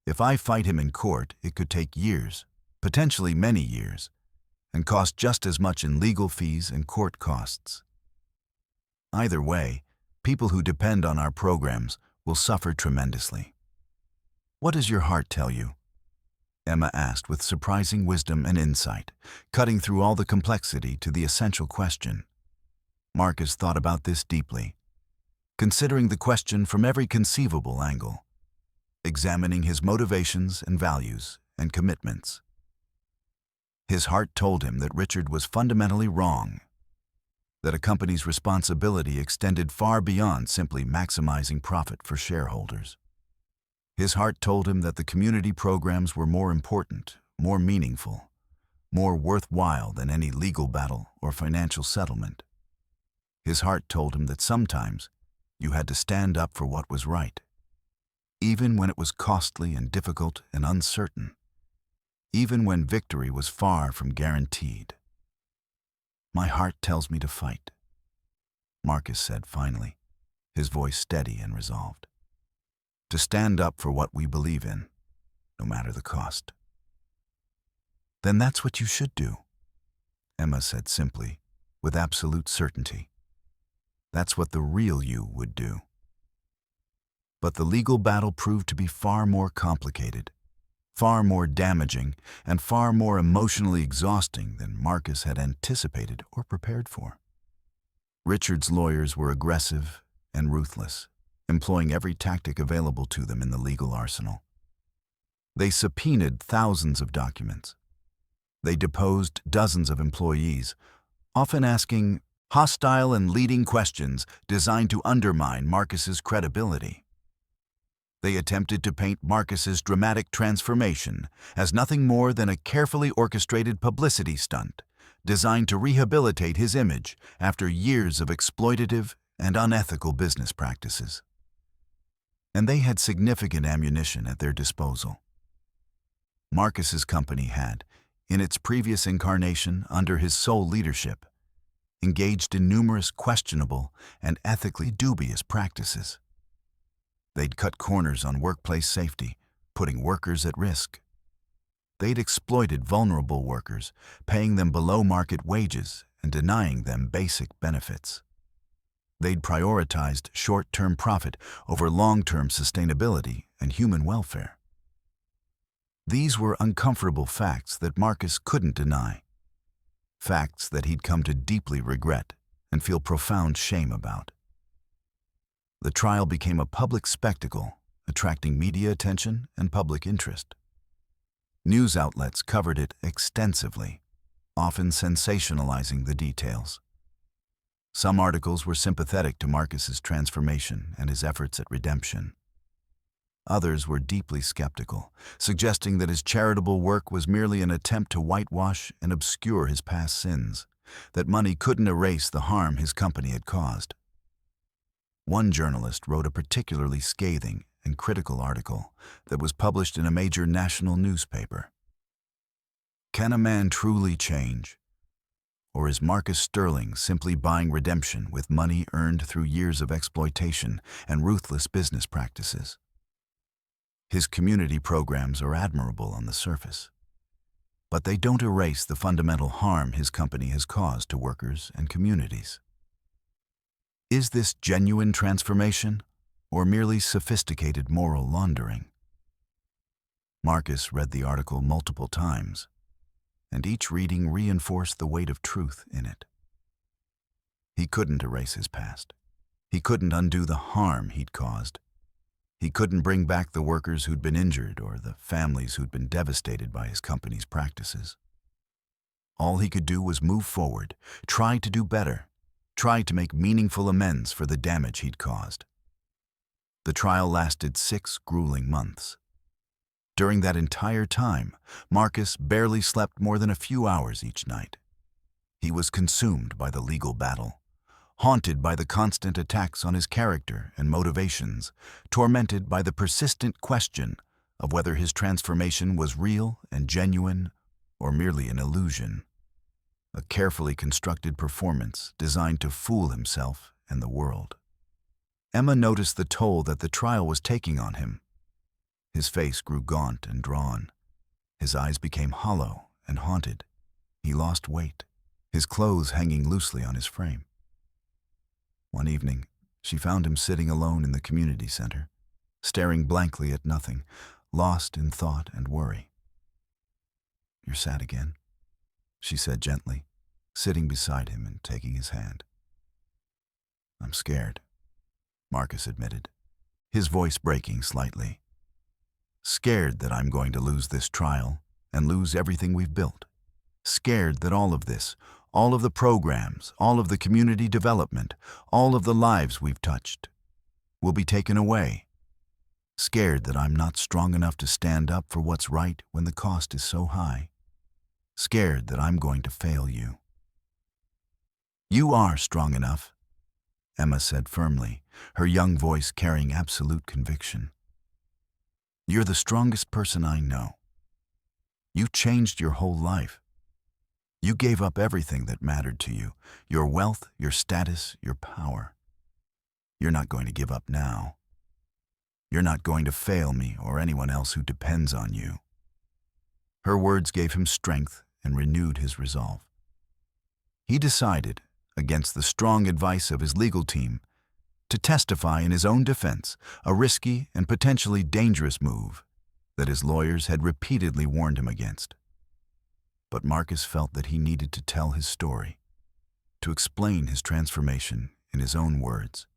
If I fight him in court, it could take years, potentially many years, and cost just as much in legal fees and court costs. Either way, people who depend on our programs will suffer tremendously." "What does your heart tell you?" Emma asked with surprising wisdom and insight, cutting through all the complexity to the essential question. Marcus thought about this deeply, considering the question from every conceivable angle, examining his motivations and values and commitments. His heart told him that Richard was fundamentally wrong, that a company's responsibility extended far beyond simply maximizing profit for shareholders. His heart told him that the community programs were more important, more meaningful, more worthwhile than any legal battle or financial settlement. His heart told him that sometimes you had to stand up for what was right, even when it was costly and difficult and uncertain, even when victory was far from guaranteed. "My heart tells me to fight," Marcus said finally, his voice steady and resolved. "To stand up for what we believe in, no matter the cost." "Then that's what you should do," Emma said simply, with absolute certainty. "That's what the real you would do." But the legal battle proved to be far more complicated, far more damaging, and far more emotionally exhausting than Marcus had anticipated or prepared for. Richard's lawyers were aggressive and ruthless, employing every tactic available to them in the legal arsenal. They subpoenaed thousands of documents. They deposed dozens of employees, often asking hostile and leading questions designed to undermine Marcus's credibility. They attempted to paint Marcus's dramatic transformation as nothing more than a carefully orchestrated publicity stunt designed to rehabilitate his image after years of exploitative and unethical business practices. And they had significant ammunition at their disposal. Marcus's company had, in its previous incarnation under his sole leadership, engaged in numerous questionable and ethically dubious practices. They'd cut corners on workplace safety, putting workers at risk. They'd exploited vulnerable workers, paying them below-market wages and denying them basic benefits. They'd prioritized short-term profit over long-term sustainability and human welfare. These were uncomfortable facts that Marcus couldn't deny, facts that he'd come to deeply regret and feel profound shame about. The trial became a public spectacle, attracting media attention and public interest. News outlets covered it extensively, often sensationalizing the details. Some articles were sympathetic to Marcus's transformation and his efforts at redemption. Others were deeply skeptical, suggesting that his charitable work was merely an attempt to whitewash and obscure his past sins, that money couldn't erase the harm his company had caused. One journalist wrote a particularly scathing and critical article that was published in a major national newspaper. Can a man truly change? Or is Marcus Sterling simply buying redemption with money earned through years of exploitation and ruthless business practices? His community programs are admirable on the surface, but they don't erase the fundamental harm his company has caused to workers and communities. Is this genuine transformation, or merely sophisticated moral laundering? Marcus read the article multiple times, and each reading reinforced the weight of truth in it. He couldn't erase his past. He couldn't undo the harm he'd caused. He couldn't bring back the workers who'd been injured or the families who'd been devastated by his company's practices. All he could do was move forward, try to do better, try to make meaningful amends for the damage he'd caused. The trial lasted 6 grueling months. During that entire time, Marcus barely slept more than a few hours each night. He was consumed by the legal battle, haunted by the constant attacks on his character and motivations, tormented by the persistent question of whether his transformation was real and genuine or merely an illusion, a carefully constructed performance designed to fool himself and the world. Emma noticed the toll that the trial was taking on him. His face grew gaunt and drawn. His eyes became hollow and haunted. He lost weight, his clothes hanging loosely on his frame. One evening, she found him sitting alone in the community center, staring blankly at nothing, lost in thought and worry. "You're sad again," she said gently, sitting beside him and taking his hand. "I'm scared," Marcus admitted, his voice breaking slightly. "Scared that I'm going to lose this trial and lose everything we've built. Scared that all of this, all of the programs, all of the community development, all of the lives we've touched, will be taken away. Scared that I'm not strong enough to stand up for what's right when the cost is so high. Scared that I'm going to fail you." "You are strong enough," Emma said firmly, her young voice carrying absolute conviction. "You're the strongest person I know. You changed your whole life. You gave up everything that mattered to you, your wealth, your status, your power. You're not going to give up now. You're not going to fail me or anyone else who depends on you." Her words gave him strength and renewed his resolve. He decided, against the strong advice of his legal team, to testify in his own defense, a risky and potentially dangerous move that his lawyers had repeatedly warned him against. But Marcus felt that he needed to tell his story, to explain his transformation in his own words,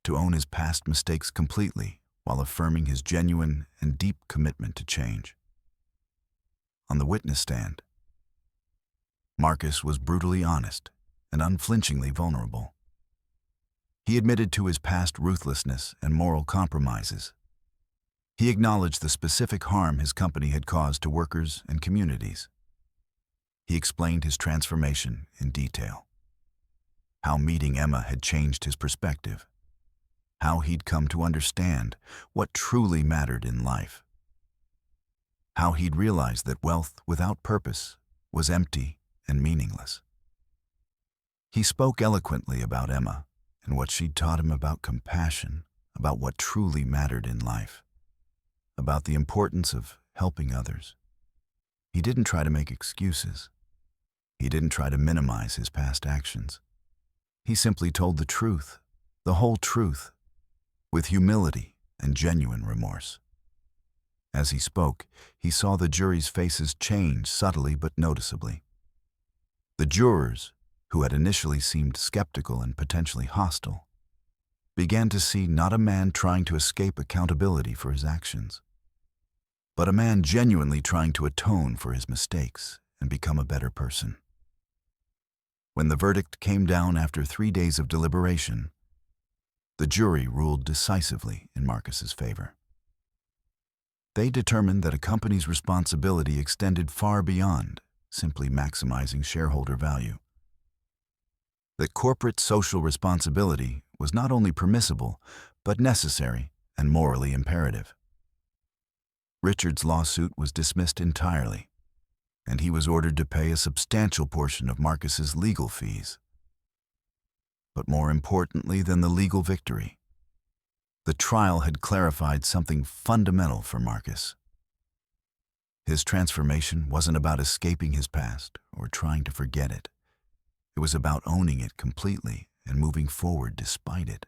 to own his past mistakes completely while affirming his genuine and deep commitment to change. On the witness stand, Marcus was brutally honest and unflinchingly vulnerable. He admitted to his past ruthlessness and moral compromises. He acknowledged the specific harm his company had caused to workers and communities. He explained his transformation in detail, how meeting Emma had changed his perspective, how he'd come to understand what truly mattered in life, how he'd realized that wealth without purpose was empty and meaningless. He spoke eloquently about Emma and what she'd taught him about compassion, about what truly mattered in life, about the importance of helping others. He didn't try to make excuses. He didn't try to minimize his past actions. He simply told the truth, the whole truth, with humility and genuine remorse. As he spoke, he saw the jury's faces change subtly but noticeably. The jurors, who had initially seemed skeptical and potentially hostile, began to see not a man trying to escape accountability for his actions, but a man genuinely trying to atone for his mistakes and become a better person. When the verdict came down after 3 days of deliberation, the jury ruled decisively in Marcus's favor. They determined that a company's responsibility extended far beyond simply maximizing shareholder value. That corporate social responsibility was not only permissible, but necessary and morally imperative. Richard's lawsuit was dismissed entirely, and he was ordered to pay a substantial portion of Marcus's legal fees. But more importantly than the legal victory, the trial had clarified something fundamental for Marcus. His transformation wasn't about escaping his past or trying to forget it. It was about owning it completely and moving forward despite it,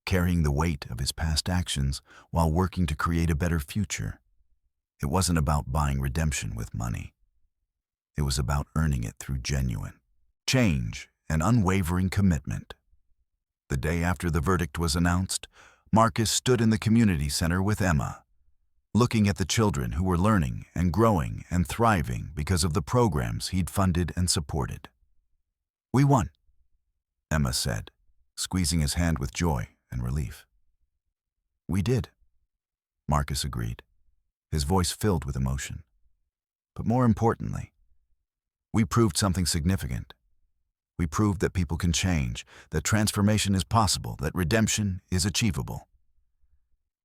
carrying the weight of his past actions while working to create a better future. It wasn't about buying redemption with money. It was about earning it through genuine change and unwavering commitment. The day after the verdict was announced, Marcus stood in the community center with Emma, looking at the children who were learning and growing and thriving because of the programs he'd funded and supported. "We won," Emma said, squeezing his hand with joy and relief. "We did," Marcus agreed, his voice filled with emotion. "But more importantly, we proved something significant. We proved that people can change, that transformation is possible, that redemption is achievable.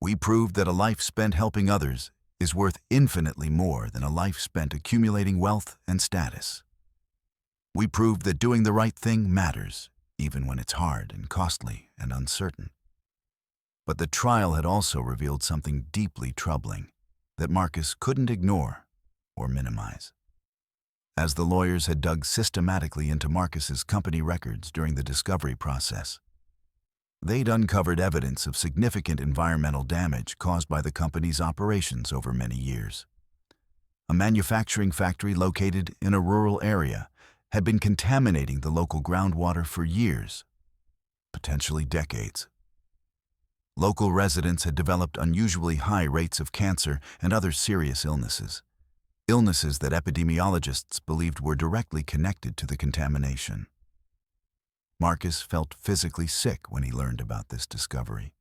We proved that a life spent helping others is worth infinitely more than a life spent accumulating wealth and status. We proved that doing the right thing matters, even when it's hard and costly and uncertain." But the trial had also revealed something deeply troubling that Marcus couldn't ignore or minimize. As the lawyers had dug systematically into Marcus's company records during the discovery process, they'd uncovered evidence of significant environmental damage caused by the company's operations over many years. A manufacturing factory located in a rural area had been contaminating the local groundwater for years, potentially decades. Local residents had developed unusually high rates of cancer and other serious illnesses that epidemiologists believed were directly connected to the contamination. Marcus felt physically sick when he learned about this discovery.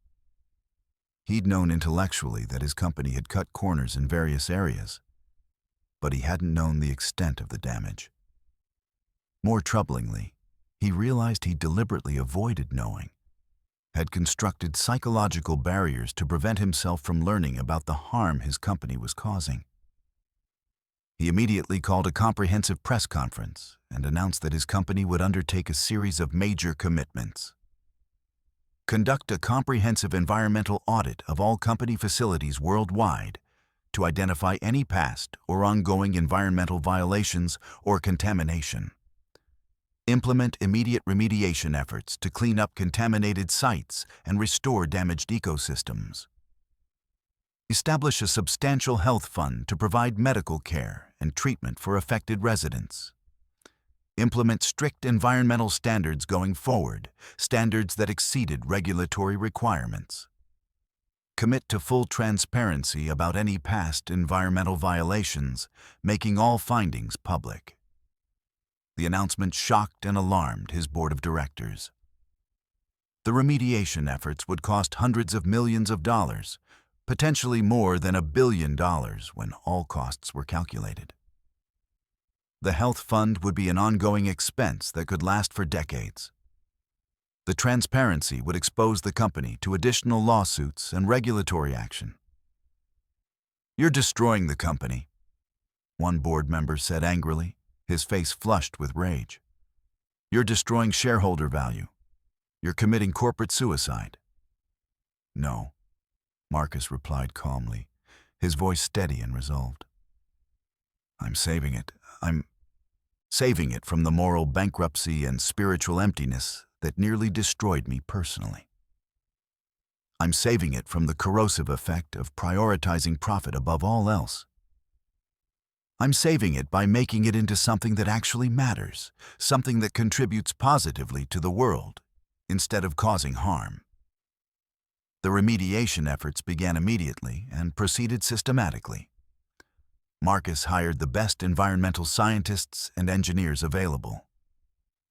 He'd known intellectually that his company had cut corners in various areas, but he hadn't known the extent of the damage. More troublingly, he realized he deliberately avoided knowing, had constructed psychological barriers to prevent himself from learning about the harm his company was causing. He immediately called a comprehensive press conference and announced that his company would undertake a series of major commitments. Conduct a comprehensive environmental audit of all company facilities worldwide to identify any past or ongoing environmental violations or contamination. Implement immediate remediation efforts to clean up contaminated sites and restore damaged ecosystems. Establish a substantial health fund to provide medical care and treatment for affected residents. Implement strict environmental standards going forward, standards that exceeded regulatory requirements. Commit to full transparency about any past environmental violations, making all findings public. The announcement shocked and alarmed his board of directors. The remediation efforts would cost hundreds of millions of dollars, potentially more than $1 billion when all costs were calculated. The health fund would be an ongoing expense that could last for decades. The transparency would expose the company to additional lawsuits and regulatory action. "You're destroying the company," one board member said angrily, his face flushed with rage. "You're destroying shareholder value. You're committing corporate suicide." "No," Marcus replied calmly, his voice steady and resolved. "I'm saving it. I'm saving it from the moral bankruptcy and spiritual emptiness that nearly destroyed me personally. I'm saving it from the corrosive effect of prioritizing profit above all else. I'm saving it by making it into something that actually matters, something that contributes positively to the world, instead of causing harm." The remediation efforts began immediately and proceeded systematically. Marcus hired the best environmental scientists and engineers available.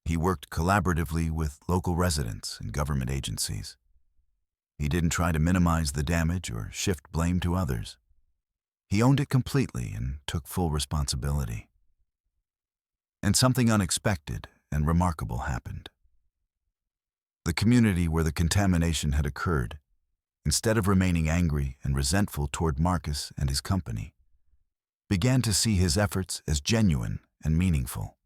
He worked collaboratively with local residents and government agencies. He didn't try to minimize the damage or shift blame to others. He owned it completely and took full responsibility. And something unexpected and remarkable happened. The community where the contamination had occurred, instead of remaining angry and resentful toward Marcus and his company, began to see his efforts as genuine and meaningful.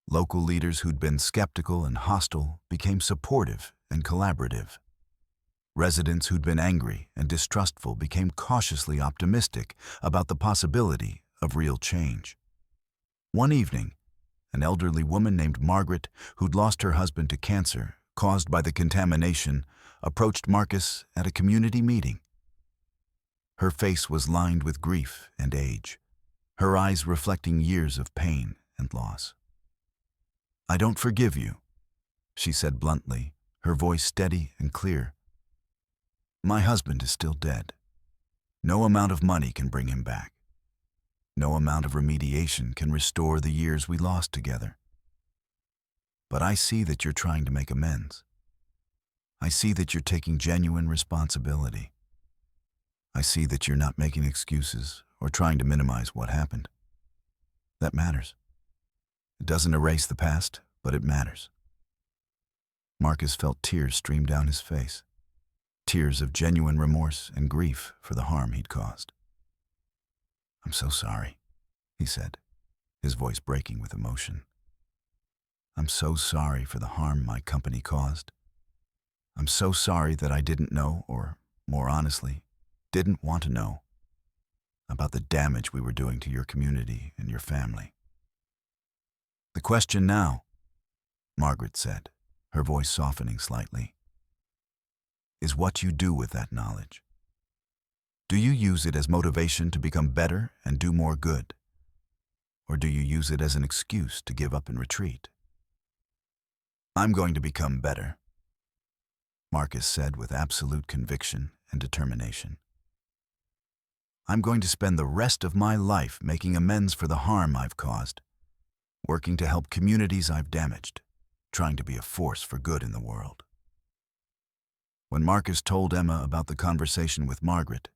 Local leaders who'd been skeptical and hostile became supportive and collaborative. Residents who'd been angry and distrustful became cautiously optimistic about the possibility of real change. One evening, an elderly woman named Margaret, who'd lost her husband to cancer caused by the contamination, approached Marcus at a community meeting. Her face was lined with grief and age, her eyes reflecting years of pain and loss. "I don't forgive you," she said bluntly, her voice steady and clear. "My husband is still dead. No amount of money can bring him back. No amount of remediation can restore the years we lost together. But I see that you're trying to make amends. I see that you're taking genuine responsibility. I see that you're not making excuses or trying to minimize what happened. That matters. It doesn't erase the past, but it matters." Marcus felt tears stream down his face. Tears of genuine remorse and grief for the harm he'd caused. "I'm so sorry," he said, his voice breaking with emotion. "I'm so sorry for the harm my company caused. I'm so sorry that I didn't know, or, more honestly, didn't want to know, about the damage we were doing to your community and your family. The question now," Margaret said, her voice softening slightly, "is what you do with that knowledge. Do you use it as motivation to become better and do more good? Or do you use it as an excuse to give up and retreat?" "I'm going to become better," Marcus said with absolute conviction and determination. "I'm going to spend the rest of my life making amends for the harm I've caused, working to help communities I've damaged, trying to be a force for good in the world." When Marcus told Emma about the conversation with Margaret,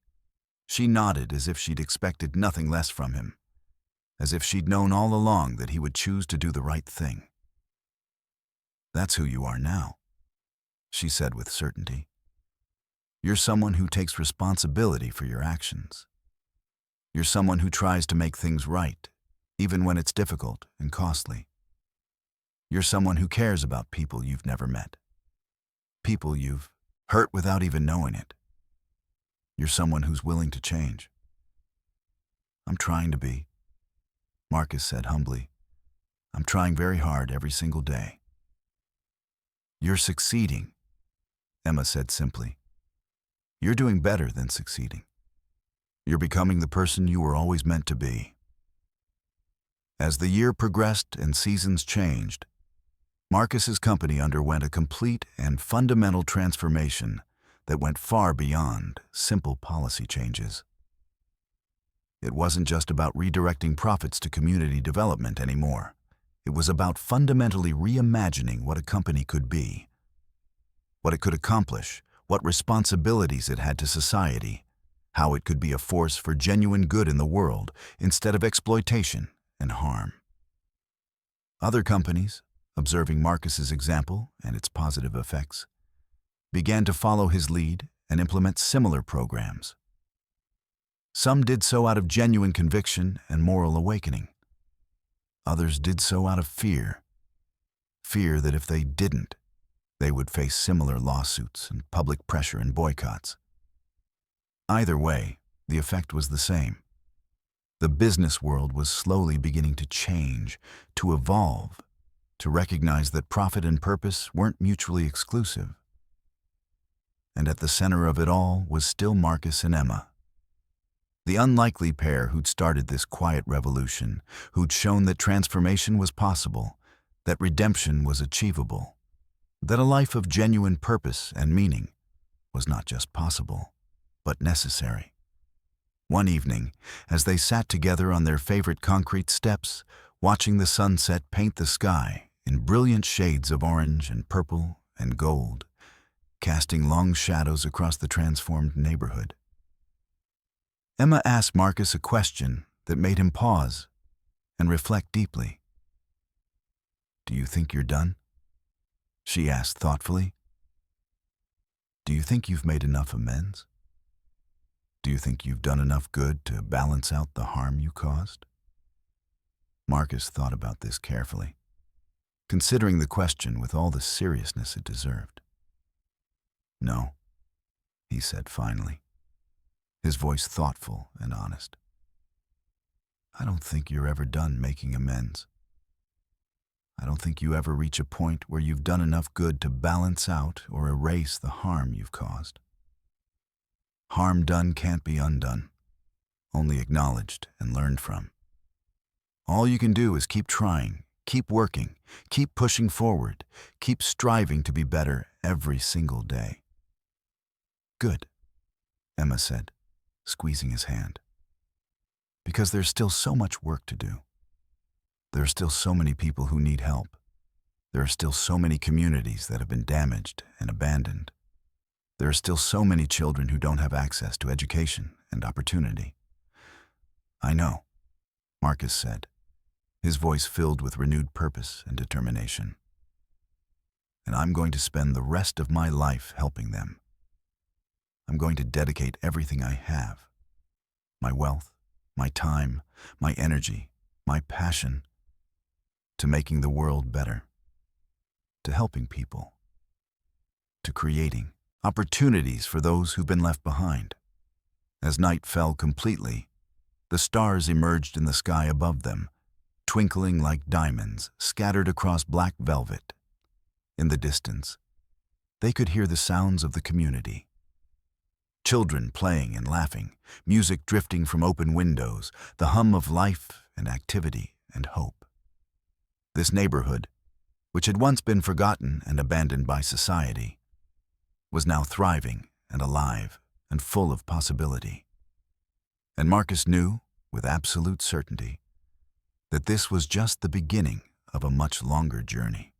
she nodded as if she'd expected nothing less from him, as if she'd known all along that he would choose to do the right thing. "That's who you are now," she said with certainty. "You're someone who takes responsibility for your actions. You're someone who tries to make things right, even when it's difficult and costly. You're someone who cares about people you've never met, people you've hurt without even knowing it. You're someone who's willing to change." "I'm trying to be," Marcus said humbly. "I'm trying very hard every single day." "You're succeeding," Emma said simply. "You're doing better than succeeding. You're becoming the person you were always meant to be." As the year progressed and seasons changed, Marcus's company underwent a complete and fundamental transformation that went far beyond simple policy changes. It wasn't just about redirecting profits to community development anymore. It was about fundamentally reimagining what a company could be, what it could accomplish, what responsibilities it had to society, how it could be a force for genuine good in the world instead of exploitation and harm. Other companies, observing Marcus's example and its positive effects, began to follow his lead and implement similar programs. Some did so out of genuine conviction and moral awakening. Others did so out of fear. Fear that if they didn't, they would face similar lawsuits and public pressure and boycotts. Either way, the effect was the same. The business world was slowly beginning to change, to evolve, to recognize that profit and purpose weren't mutually exclusive. And at the center of it all was still Marcus and Emma. The unlikely pair who'd started this quiet revolution, who'd shown that transformation was possible, that redemption was achievable, that a life of genuine purpose and meaning was not just possible, but necessary. One evening, as they sat together on their favorite concrete steps, watching the sunset paint the sky in brilliant shades of orange and purple and gold, casting long shadows across the transformed neighborhood, Emma asked Marcus a question that made him pause and reflect deeply. "Do you think you're done?" she asked thoughtfully. "Do you think you've made enough amends? Do you think you've done enough good to balance out the harm you caused?" Marcus thought about this carefully, considering the question with all the seriousness it deserved. "No," he said finally, his voice thoughtful and honest. "I don't think you're ever done making amends. I don't think you ever reach a point where you've done enough good to balance out or erase the harm you've caused. Harm done can't be undone, only acknowledged and learned from. All you can do is keep trying, keep working, keep pushing forward, keep striving to be better every single day." "Good," Emma said, squeezing his hand. "Because there's still so much work to do. There are still so many people who need help. There are still so many communities that have been damaged and abandoned. There are still so many children who don't have access to education and opportunity." "I know," Marcus said, his voice filled with renewed purpose and determination. "And I'm going to spend the rest of my life helping them. I'm going to dedicate everything I have, my wealth, my time, my energy, my passion, to making the world better, to helping people, to creating opportunities for those who've been left behind." As night fell completely, the stars emerged in the sky above them, twinkling like diamonds scattered across black velvet. In the distance, they could hear the sounds of the community. Children playing and laughing, music drifting from open windows, the hum of life and activity and hope. This neighborhood, which had once been forgotten and abandoned by society, was now thriving and alive and full of possibility. And Marcus knew, with absolute certainty, that this was just the beginning of a much longer journey.